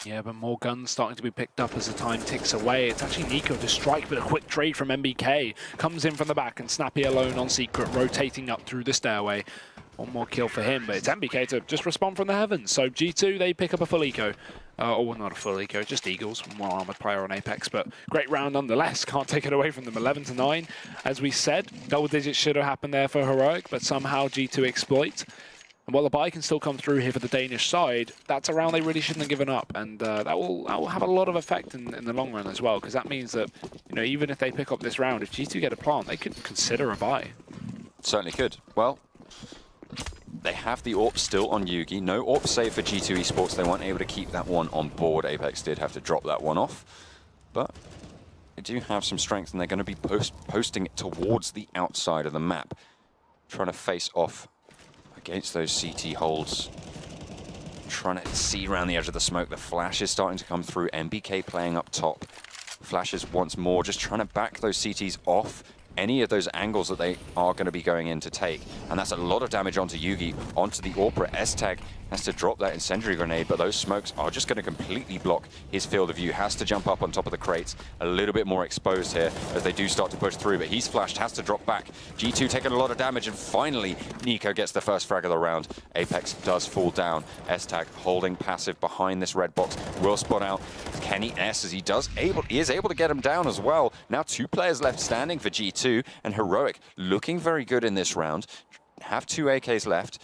Speaker 2: Yeah, but more guns starting to be picked up as the time ticks away. It's actually Nico to strike, but a quick trade from MBK. Comes in from the back, and Snappy alone on Secret, rotating up through the stairway. One more kill for him, but it's MBK to just respond from the heavens. So G2, they pick up a full eco. Or not a full eco, just Eagles, more armored player on Apex, but great round nonetheless. Can't take it away from them, 11-9. As we said, double digits should have happened there for Heroic, but somehow G2 exploit. And while the buy can still come through here for the Danish side, that's a round they really shouldn't have given up, and that will have a lot of effect in the long run as well, because that means that, you know, even if they pick up this round, if G2 get a plant, they could consider a buy.
Speaker 1: Certainly could. Well, they have the AWP still on Yugi. No AWP save for G2 Esports. They weren't able to keep that one on board. Apex did have to drop that one off, but they do have some strength, and they're going to be posting it towards the outside of the map, trying to face off against those CT holds, trying to see around the edge of the smoke. The flash is starting to come through. MBK playing up top. Flashes once more, just trying to back those CTs off any of those angles that they are going to be going in to take. And that's a lot of damage onto Yugi, onto the AWP. S-Tag has to drop that incendiary grenade, but those smokes are just going to completely block his field of view. Has to jump up on top of the crates, a little bit more exposed here as they do start to push through, but he's flashed, has to drop back. G2 taking a lot of damage, and finally Nico gets the first frag of the round. Apex does fall down. S-Tag holding passive behind this red box, will spot out Kenny S as he is able to get him down as well. Now 2 players left standing for G2, and Heroic looking very good in this round. Have 2 AKs left.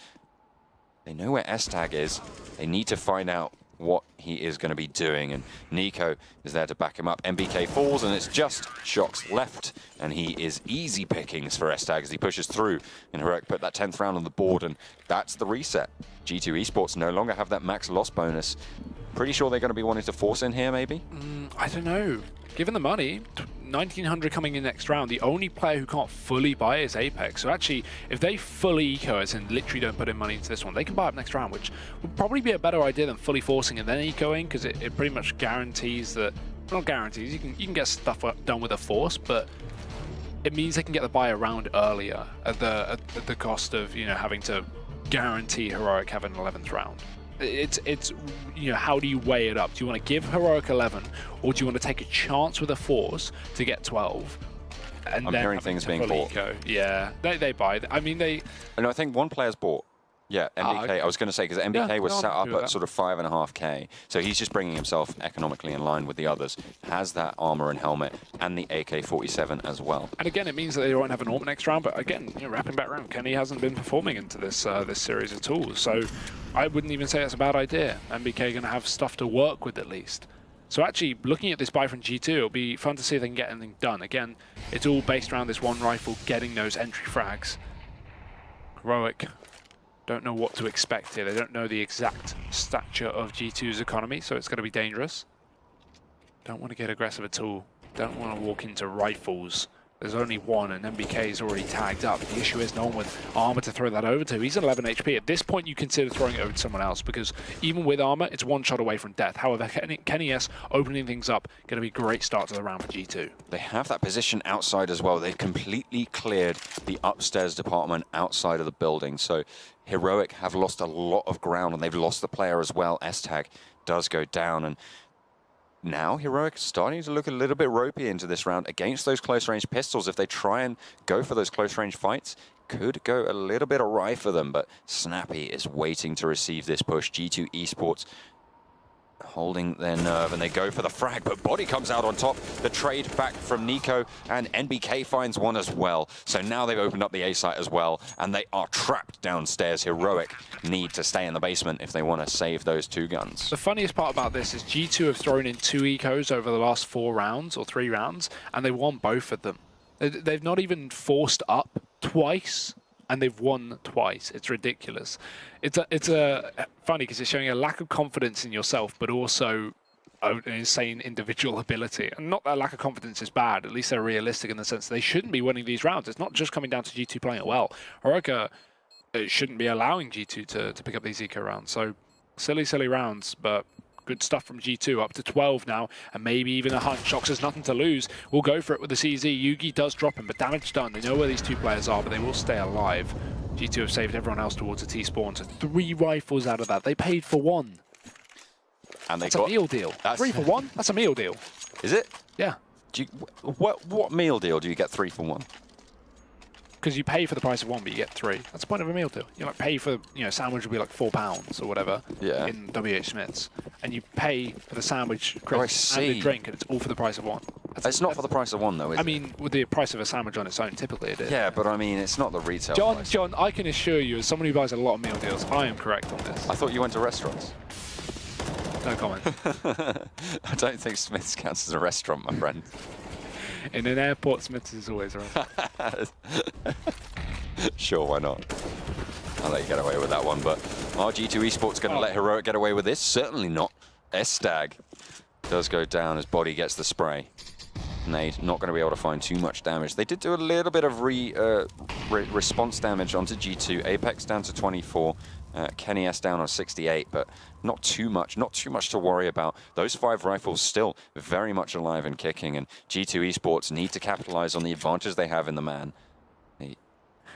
Speaker 1: They know where S-Tag is. They need to find out what he is going to be doing, and Nico is there to back him up. MBK falls, and it's just Shox left, and he is easy pickings for S-Tag as he pushes through, and Heroic put that 10th round on the board, and that's the reset. G2 Esports no longer have that max loss bonus. Pretty sure they're going to be wanting to force in here, maybe?
Speaker 2: I don't know. Given the money, 1900 coming in next round, the only player who can't fully buy is Apex. So actually, if they fully eco us and literally don't put in money into this one, they can buy up next round, which would probably be a better idea than fully forcing and then ecoing, because it pretty much guarantees that, not guarantees, you can get stuff done with a force, but it means they can get the buy around earlier at the cost of, you know, having to guarantee Heroic have an 11th round. It's you know, how do you weigh it up? Do you want to give Heroic 11, or do you want to take a chance with a force to get 12? And
Speaker 1: I'm
Speaker 2: then
Speaker 1: hearing things being bought.
Speaker 2: Eco? Yeah, they buy. I mean, they.
Speaker 1: No, I think one player's bought. Yeah, MBK.
Speaker 2: Okay.
Speaker 1: I was going to say, because MBK was set up at
Speaker 2: that.
Speaker 1: sort of 5.5k, so he's just bringing himself economically in line with the others. Has that armor and helmet and the AK-47 as well.
Speaker 2: And again, it means that they won't have an AWP next round. But again, you know, wrapping back around, Kenny hasn't been performing into this this series at all. So I wouldn't even say it's a bad idea. MBK going to have stuff to work with at least. So actually, looking at this buy from G2, it'll be fun to see if they can get anything done. Again, it's all based around this one rifle getting those entry frags. Heroic don't know what to expect here. They don't know the exact stature of G2's economy, so it's going to be dangerous. Don't want to get aggressive at all. Don't want to walk into rifles. There's only one, and MBK is already tagged up. The issue is no one with armor to throw that over to. He's at 11 HP. At this point, you consider throwing it over to someone else, because even with armor, it's one shot away from death. However, Kenny S opening things up, going to be a great start to the round for G2.
Speaker 1: They have that position outside as well. They've completely cleared the upstairs department outside of the building. So Heroic have lost a lot of ground, and they've lost the player as well. S-Tag does go down, and now Heroic starting to look a little bit ropey into this round against those close-range pistols. If they try and go for those close-range fights, could go a little bit awry for them, but Snappy is waiting to receive this push. G2 Esports holding their nerve, and they go for the frag, but Body comes out on top. The trade back from Nico, and NBK finds one as well. So now they've opened up the A site as well, and they are trapped downstairs. Heroic need to stay in the basement if they want to save those 2 guns.
Speaker 2: The funniest part about this is G2 have thrown in 2 ecos over the last 4 rounds, or 3 rounds, and they won both of them. They've not even forced up twice, and they've won twice. It's ridiculous. It's funny because it's showing a lack of confidence in yourself, but also an insane individual ability. And not that lack of confidence is bad. At least they're realistic in the sense that they shouldn't be winning these rounds. It's not just coming down to G2 playing it well. Heroic it shouldn't be allowing G2 to pick up these eco rounds. So silly rounds, but good stuff from G2, up to 12 now, and maybe even a hunt. Shox has nothing to lose. We'll go for it with the CZ. Yugi does drop him, but damage done. They know where these two players are, but they will stay alive. G2 have saved everyone else towards a T-spawn, so 3 rifles out of that. They paid for 1.
Speaker 1: And
Speaker 2: that's a meal deal. 3 for 1? That's a meal deal.
Speaker 1: Is it?
Speaker 2: Yeah.
Speaker 1: What meal deal do you get 3 for 1?
Speaker 2: Because you pay for the price of 1, but you get 3. That's the point of a meal deal. You like pay for, sandwich would be like £4 or whatever in WH Smith's, and you pay for the sandwich, crisps, and the drink, and it's all for the price of 1.
Speaker 1: It's not for the price of 1 though, is it?
Speaker 2: I mean, with the price of a sandwich on its own, typically it is.
Speaker 1: Yeah, but I mean, it's not the retail price.
Speaker 2: John, I can assure you, as someone who buys a lot of meal deals, I am correct on this.
Speaker 1: I thought you went to restaurants.
Speaker 2: No comment.
Speaker 1: I don't think Smith's counts as a restaurant, my friend.
Speaker 2: In an airport, Smith's is always around.
Speaker 1: Sure, why not? I'll let you get away with that one, but are G2 Esports going to let Heroic get away with this? Certainly not. Estag does go down as Body gets the spray. Nade not going to be able to find too much damage. They did do a little bit of response damage onto G2. Apex down to 24. Kenny S down on 68, but not too much to worry about. Those 5 rifles still very much alive and kicking, and G2 Esports need to capitalize on the advantage they have in the man. They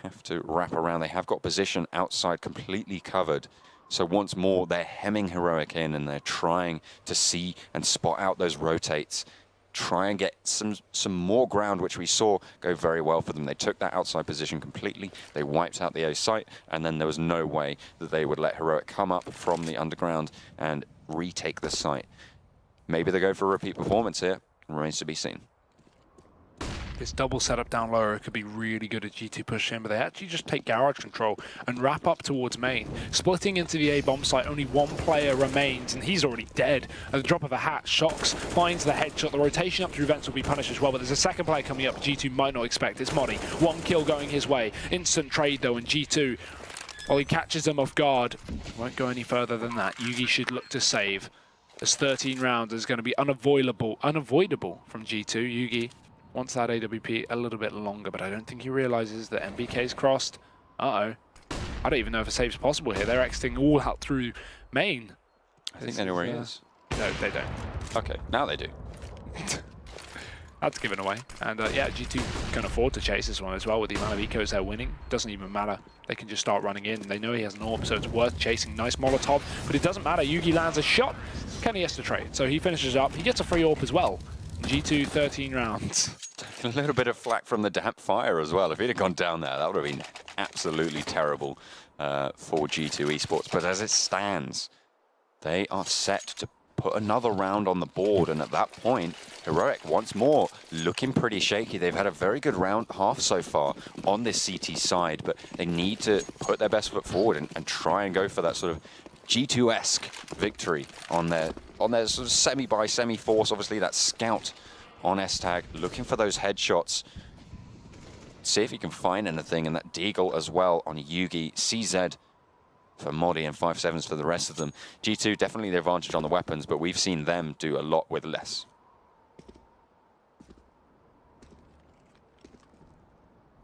Speaker 1: have to wrap around. They have got position outside completely covered. So once more, they're hemming Heroic in, and they're trying to see and spot out those rotates. Try and get some more ground, which we saw go very well for them. They took that outside position completely. They wiped out the A site, and then there was no way that they would let Heroic come up from the underground and retake the site. Maybe they go for a repeat performance here. Remains to be seen.
Speaker 2: This double setup down lower could be really good at G2 push in, but they actually just take garage control and wrap up towards main. Splitting into the A bomb site, only 1 player remains, and he's already dead. At the drop of a hat, Shox finds the headshot. The rotation up through vents will be punished as well, but there's a second player coming up G2 might not expect. It's Modi. 1 kill going his way. Instant trade though, and G2, while he catches them off guard, won't go any further than that. Yugi should look to save. This 13 rounds is going to be unavoidable from G2. Yugi wants that AWP a little bit longer, but I don't think he realizes that MBK's crossed. I don't even know if a save's possible here. They're exiting all out through main.
Speaker 1: I think they know where he is.
Speaker 2: No, they don't.
Speaker 1: Okay, now they do.
Speaker 2: That's given away. And yeah, G2 can afford to chase this one as well with the amount of ecos they're winning. Doesn't even matter. They can just start running in. They know he has an AWP, so it's worth chasing. Nice Molotov, but it doesn't matter. Yugi lands a shot. Kenny has to trade, so he finishes up. He gets a free AWP as well. G2, 13 rounds.
Speaker 1: A little bit of flack from the damp fire as well. If he'd have gone down there, that would have been absolutely terrible for G2 Esports. But as it stands, they are set to put another round on the board. And at that point, Heroic once more looking pretty shaky. They've had a very good round half so far on this CT side, but they need to put their best foot forward and try and go for that sort of G2-esque victory on their sort of semi force. Obviously, that scout on Estag, looking for those headshots. See if he can find anything, and that Deagle as well on Yugi. CZ for Modi and 5.7s for the rest of them. G2 definitely the advantage on the weapons, but we've seen them do a lot with less.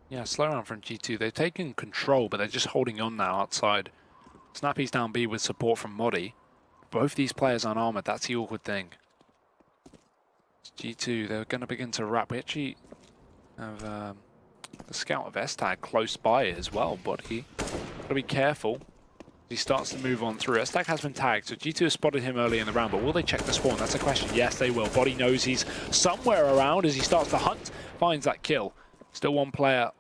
Speaker 2: Yeah, slow round from G2. They've taken control, but they're just holding on now outside. Snappy's down B with support from Modi. Both these players unarmored, that's the awkward thing. G2, they're going to begin to wrap. We actually have the scout of Estag close by as well, Body. Got to be careful. He starts to move on through. Estag has been tagged, so G2 has spotted him early in the round, but will they check the spawn? That's a question. Yes, they will. Body knows he's somewhere around as he starts to hunt, finds that kill. Still 1 player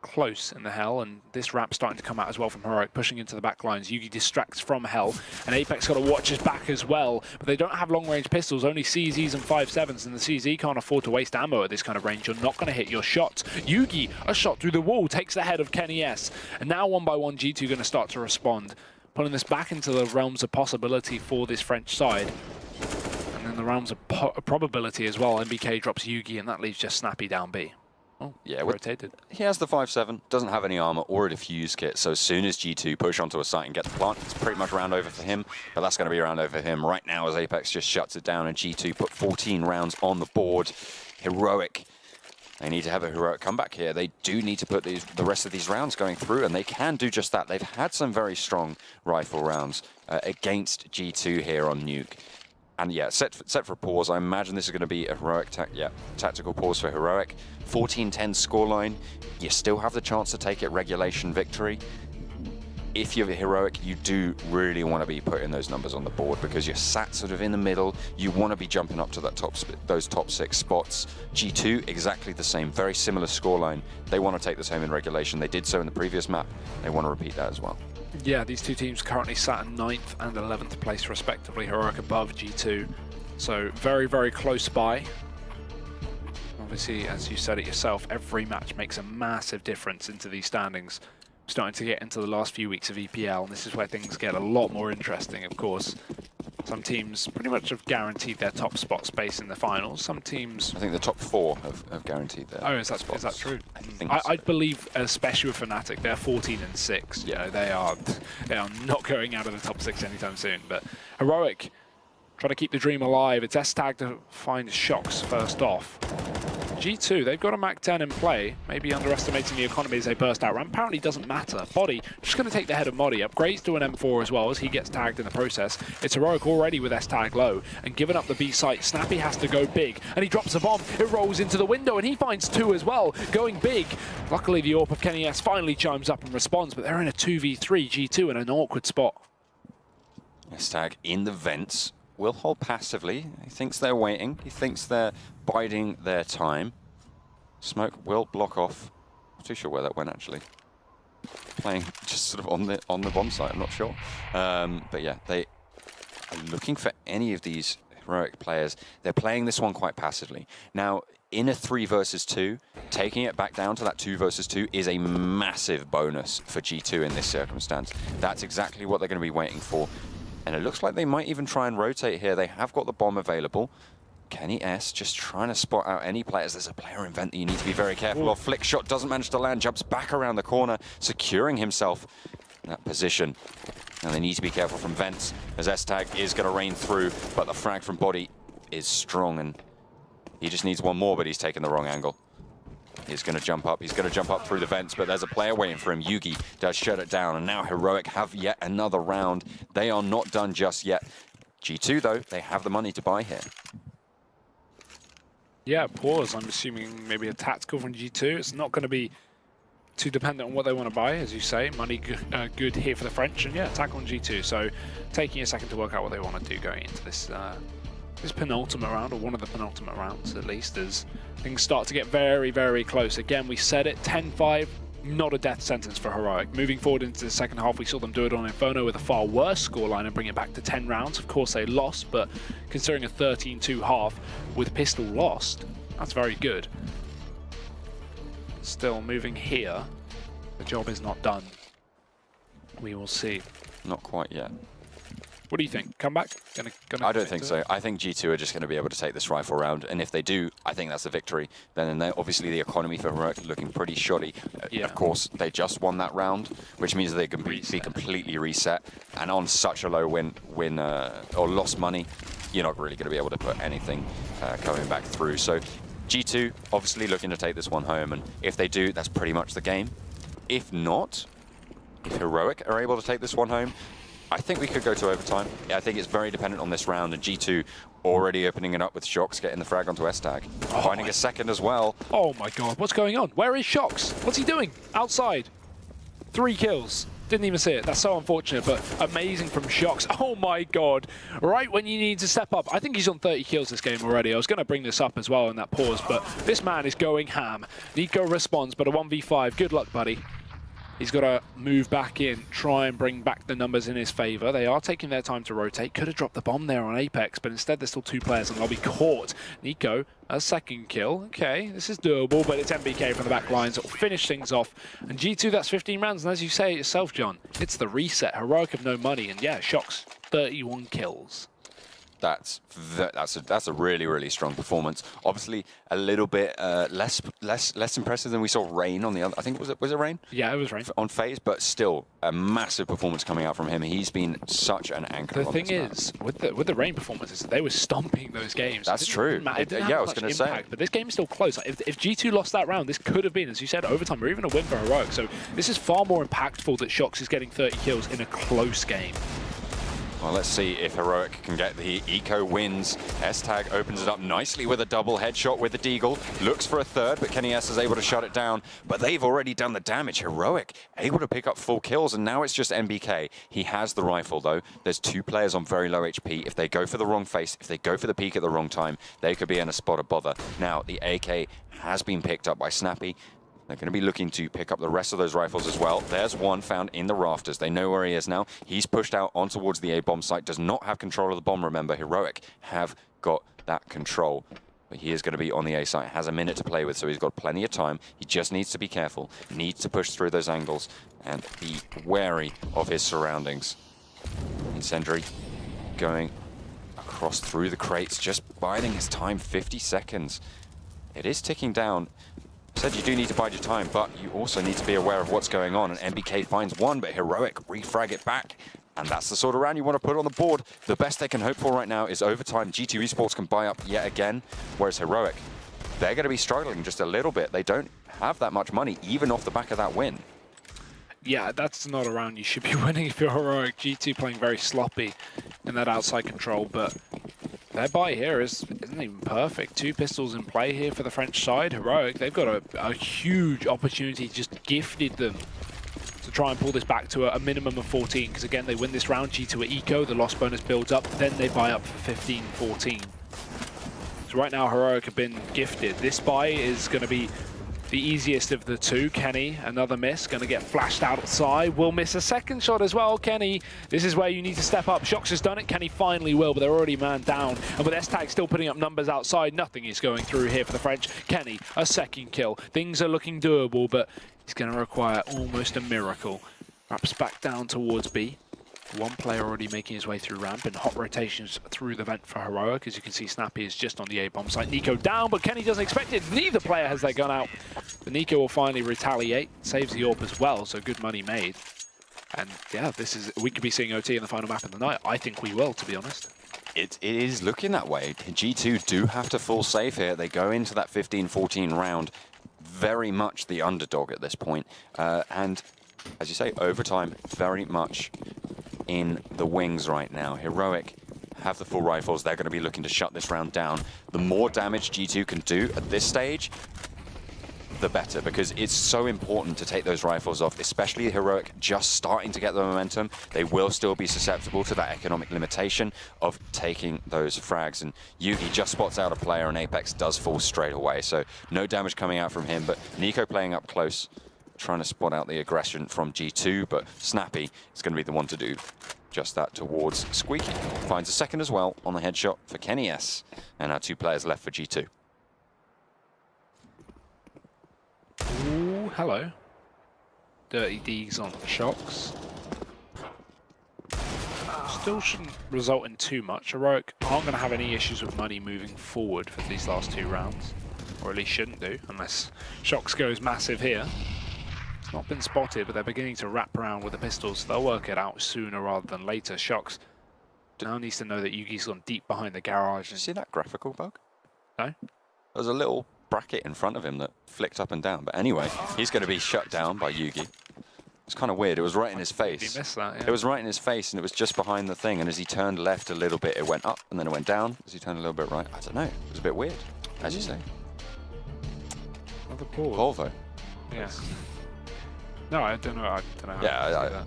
Speaker 2: close in the Hell, and this wrap starting to come out as well from Heroic, pushing into the back lines. Yugi distracts from Hell, and Apex got to watch his back as well, but they don't have long-range pistols, only CZs and 5.7s, and the CZ can't afford to waste ammo at this kind of range. You're not going to hit your shots. Yugi, a shot through the wall, takes the head of Kenny S, and now 1 by 1 G2 going to start to respond, pulling this back into the realms of possibility for this French side. And then the realms of probability as well. MBK drops Yugi, and that leaves just Snappy down B. Oh, yeah, rotated.
Speaker 1: He has the 5.7, doesn't have any armor or a defuse kit, so as soon as G2 push onto a site and get the plant, it's pretty much round over for him, but that's going to be round over for him right now as Apex just shuts it down, and G2 put 14 rounds on the board. Heroic They need to have a heroic comeback here. They do need to put the rest of these rounds going through, and they can do just that. They've had some very strong rifle rounds against G2 here on Nuke. And yeah, set for a pause. I imagine this is going to be a heroic, tactical pause for heroic. 14-10 scoreline. You still have the chance to take it regulation victory. If you're heroic, you do really want to be putting those numbers on the board because you're sat sort of in the middle. You want to be jumping up to that those top 6 spots. G2, exactly the same, very similar scoreline. They want to take this home in regulation. They did so in the previous map. They want to repeat that as well.
Speaker 2: Yeah, these two teams currently sat in 9th and 11th place respectively. Heroic above G2, so very, very close by. Obviously, as you said it yourself, every match makes a massive difference into these standings. Starting to get into the last few weeks of EPL, and this is where things get a lot more interesting, of course. Some teams pretty much have guaranteed their top spot space in the finals. Some teams...
Speaker 1: I think the top 4 have guaranteed their
Speaker 2: is that true?
Speaker 1: I think
Speaker 2: I believe, especially with Fnatic, they're 14-6. You know, they are not going out of the top 6 anytime soon. But Heroic, trying to keep the dream alive. It's S-Tag to find Shocks first off. G2, they've got a Mach 10 in play, maybe underestimating the economy as they burst out. Ramp apparently doesn't matter. Body, just going to take the head of Modi. Upgrades to an M4 as well as he gets tagged in the process. It's Heroic already with S-Tag low and giving up the B site. Snappy has to go big and he drops a bomb. It rolls into the window and he finds 2 as well, going big. Luckily, the AWP of Kenny S finally chimes up and responds, but they're in a 2v3, G2 in an awkward spot.
Speaker 1: S-Tag in the vents. Will hold passively. He thinks they're waiting. He thinks they're biding their time. Smoke will block off. Not too sure where that went actually. Playing just sort of on the bomb site. I'm not sure. But yeah, they are looking for any of these heroic players. They're playing this one quite passively. Now, in a 3 versus 2, taking it back down to that 2 versus 2 is a massive bonus for G2 in this circumstance. That's exactly what they're going to be waiting for. And it looks like they might even try and rotate here. They have got the bomb available. Kenny S just trying to spot out any players. There's a player in vent that you need to be very careful of. Flick shot doesn't manage to land, jumps back around the corner, securing himself in that position. And they need to be careful from vents, as S-Tag is going to rain through, but the frag from Body is strong, and he just needs one more, but he's taken the wrong angle. He's going to jump up. He's going to jump up through the vents, but there's a player waiting for him. Yugi does shut it down, and now Heroic have yet another round. They are not done just yet. G2, though, they have the money to buy here.
Speaker 2: Yeah, pause. I'm assuming maybe a tactical from G2. It's not going to be too dependent on what they want to buy, as you say. Money good here for the French, and yeah, tackle on G2. So taking a second to work out what they want to do going into this this penultimate round, or one of the penultimate rounds at least, as things start to get very, very close. Again, we said it, 10-5, not a death sentence for Heroic. Moving forward into the second half, we saw them do it on Inferno with a far worse scoreline and bring it back to 10 rounds. Of course, they lost, but considering a 13-2 half with Pistol lost, that's very good. Still moving here, the job is not done. We will see.
Speaker 1: Not quite yet.
Speaker 2: What do you think? Comeback?
Speaker 1: I don't think so. I think G2 are just going to be able to take this rifle round, and if they do, I think that's a victory. Then obviously the economy for Heroic looking pretty shoddy.
Speaker 2: Yeah.
Speaker 1: Of course, they just won that round, which means they can be completely reset. And on such a low win or lost money, you're not really going to be able to put anything coming back through. So G2 obviously looking to take this one home, and if they do, that's pretty much the game. If not, if Heroic are able to take this one home, I think we could go to overtime. Yeah, I think it's very dependent on this round, and G2 already opening it up with Shocks, getting the frag onto S-Tag. Finding a second as well.
Speaker 2: Oh my god, what's going on? Where is Shocks? What's he doing? Outside. 3 kills. Didn't even see it. That's so unfortunate, but amazing from Shocks. Oh my god. Right when you need to step up. I think he's on 30 kills this game already. I was going to bring this up as well in that pause, but this man is going ham. Nico responds, but a 1v5. Good luck, buddy. He's got to move back in, try and bring back the numbers in his favor. They are taking their time to rotate. Could have dropped the bomb there on Apex, but instead there's still 2 players in the lobby caught. Nico, a second kill. Okay, this is doable, but it's MBK from the back lines that will finish things off. And G2, that's 15 rounds, and as you say yourself, John, it's the reset. Heroic have no money, and yeah, Shocks, 31 kills.
Speaker 1: That's a really strong performance. Obviously, a little bit less impressive than we saw Rain on the other. I think was it Rain?
Speaker 2: Yeah, it was Rain
Speaker 1: on FaZe, but still a massive performance coming out from him. He's been such an anchor.
Speaker 2: The thing is, with the Rain performances, they were stomping those games.
Speaker 1: That's true.
Speaker 2: It didn't have
Speaker 1: I was going to say.
Speaker 2: But this game is still close. Like, if G2 lost that round, this could have been, as you said, overtime or even a win for Heroic. So this is far more impactful that Shox is getting 30 kills in a close game.
Speaker 1: Well, let's see if Heroic can get the eco wins. S-Tag opens it up nicely with a double headshot with the Deagle. Looks for a third, but Kenny S is able to shut it down. But they've already done the damage. Heroic able to pick up full kills, and now it's just MBK. He has the rifle, though. There's 2 players on very low HP. If they go for the wrong face, if they go for the peak at the wrong time, they could be in a spot of bother. Now, the AK has been picked up by Snappy. They're going to be looking to pick up the rest of those rifles as well. There's one found in the rafters. They know where he is now. He's pushed out on towards the A bomb site. Does not have control of the bomb, remember. Heroic have got that control. But he is going to be on the A site. Has a minute to play with, so he's got plenty of time. He just needs to be careful. Needs to push through those angles and be wary of his surroundings. Incendiary going across through the crates, just biding his time, 50 seconds. It is ticking down. Said you do need to bide your time, but you also need to be aware of what's going on. And MBK finds one, but Heroic refrag it back. And that's the sort of round you want to put on the board. The best they can hope for right now is overtime. G2 Esports can buy up yet again, whereas Heroic, they're going to be struggling just a little bit. They don't have that much money, even off the back of that win.
Speaker 2: Yeah, that's not a round you should be winning if you're Heroic. G2 playing very sloppy in that outside control, but their buy here isn't even perfect. 2 pistols in play here for the French side. Heroic, they've got a huge opportunity, just gifted them to try and pull this back to a minimum of 14, because again, they win this round, G2 at eco, the loss bonus builds up, then they buy up for 15-14. So right now, Heroic have been gifted. This buy is going to be the easiest of the 2. Kenny, another miss, going to get flashed outside. Will miss a second shot as well. Kenny, this is where you need to step up. Shox has done it. Kenny finally will, but they're already man down. And with S-Tag still putting up numbers outside, nothing is going through here for the French. Kenny, a second kill. Things are looking doable, but it's going to require almost a miracle. Wraps back down towards B. 1 player already making his way through ramp, and hot rotations through the vent for Heroic. As you can see, Snappy is just on the A-bomb site. Nico down, but Kenny doesn't expect it. Neither player has their gun out. But Nico will finally retaliate, saves the AWP as well, so good money made. And yeah, we could be seeing OT in the final map of the night. I think we will, to be honest.
Speaker 1: It is looking that way. G2 do have to full save here. They go into that 15-14 round very much the underdog at this point. And as you say, overtime very much in the wings right now. Heroic have the full rifles. They're going to be looking to shut this round down. The more damage G2 can do at this stage, the better, because it's so important to take those rifles off, especially Heroic just starting to get the momentum. They will still be susceptible to that economic limitation of taking those frags. And Yugi just spots out a player, and Apex does fall straight away. So no damage coming out from him, but Nico playing up close, trying to spot out the aggression from G2, but Snappy is going to be the one to do just that towards Squeaky. Finds a second as well on the headshot for Kenny S. And our 2 players left for G2.
Speaker 2: Ooh, hello. Dirty Deegs on Shox. Still shouldn't result in too much. Heroic aren't going to have any issues with money moving forward for these last 2 rounds. Or at least shouldn't do, unless Shox goes massive here. Not been spotted, but they're beginning to wrap around with the pistols, so they'll work it out sooner rather than later. Shox now needs to know that Yugi's gone deep behind the garage.
Speaker 1: Did you see that graphical bug?
Speaker 2: No?
Speaker 1: There's a little bracket in front of him that flicked up and down, but anyway, he's going to be shut down by Yugi. It's kind of weird. It was right in his face.
Speaker 2: He missed that, yeah.
Speaker 1: It was right in his face, and it was just behind the thing, and as he turned left a little bit, it went up, and then it went down. As he turned a little bit right, I don't know. It was a bit weird, as you say.
Speaker 2: Another pause.
Speaker 1: Volvo.
Speaker 2: Yes. No, I don't know. I don't know.
Speaker 1: Yeah,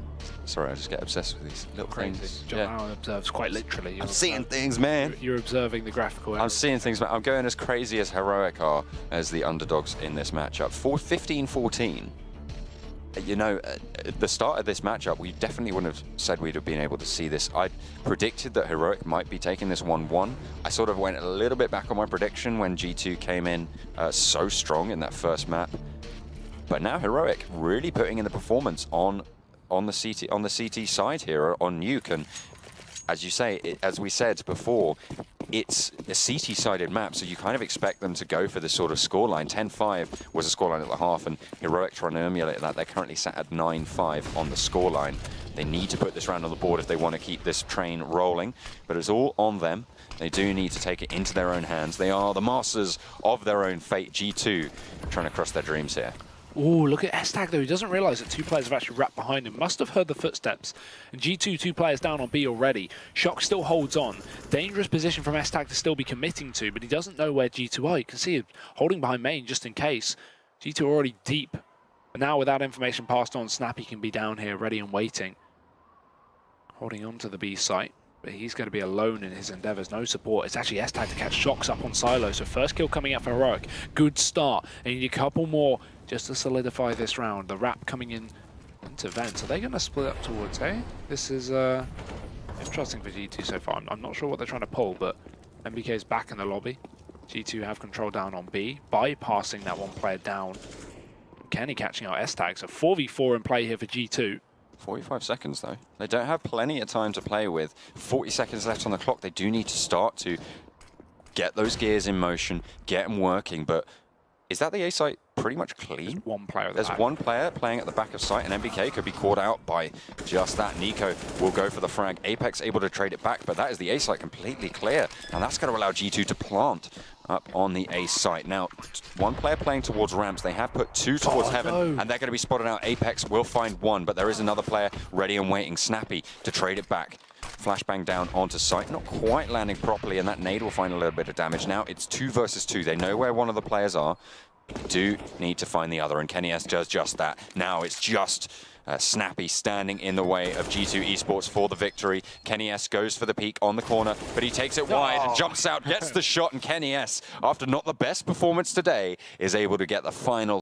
Speaker 1: sorry, I just get obsessed with these little things.
Speaker 2: John Allen observes quite literally.
Speaker 1: I'm seeing things, man.
Speaker 2: You're observing the graphical.
Speaker 1: I'm seeing things, man. I'm going as crazy as Heroic are as the underdogs in this matchup. 15-14. You know, at the start of this matchup, we definitely wouldn't have said we'd have been able to see this. I predicted that Heroic might be taking this 1-1. I sort of went a little bit back on my prediction when G2 came in so strong in that first map. But now Heroic really putting in the performance on the CT side here, on Nuke, and as you say, as we said before, it's a CT-sided map, so you kind of expect them to go for this sort of scoreline. 10-5 was a scoreline at the half, and Heroic trying to emulate that. They're currently sat at 9-5 on the scoreline. They need to put this round on the board if they want to keep this train rolling, but it's all on them. They do need to take it into their own hands. They are the masters of their own fate. G2 trying to crush their dreams here.
Speaker 2: Ooh, look at S-Tag though. He doesn't realize that 2 players have actually wrapped behind him. Must have heard the footsteps. And G2, 2 players down on B already. Shock still holds on. Dangerous position from S-Tag to still be committing to, but he doesn't know where G2 are. You can see him holding behind main just in case. G2 already deep. But now without information passed on, Snappy can be down here ready and waiting. Holding on to the B site. But he's going to be alone in his endeavors. No support. It's actually S-Tag to catch Shocks up on Silo. So first kill coming out for Heroic. Good start. And you need a couple more just to solidify this round. The wrap coming in into Vent. Are they going to split up towards A? This is interesting for G2 so far. I'm not sure what they're trying to pull, but MBK is back in the lobby. G2 have control down on B, bypassing that 1 player down. Kenny catching out S-Tag. So 4v4 in play here for G2.
Speaker 1: 45 seconds, though. They don't have plenty of time to play with. 40 seconds left on the clock. They do need to start to get those gears in motion, get them working. But is that the A site pretty much clean?
Speaker 2: There's 1 player at the
Speaker 1: There's
Speaker 2: back.
Speaker 1: 1 player playing at the back of site, and MBK could be caught out by just that. Nico will go for the frag. Apex able to trade it back, but that is the A site completely clear. And that's going to allow G2 to plant up on the A site. Now, 1 player playing towards ramps. They have put 2 towards heaven,
Speaker 2: no.
Speaker 1: and they're going to be spotted out. Apex will find 1, but there is another player ready and waiting, Snappy, to trade it back. Flashbang down onto site, not quite landing properly, and that nade will find a little bit of damage. Now it's 2 versus 2. They know where one of the players are. Do need to find the other, and Kenny S does just that. Now it's just Snappy standing in the way of G2 Esports for the victory. Kenny S goes for the peek on the corner, but he takes it wide and jumps out, gets the shot, and Kenny S, after not the best performance today, is able to get the final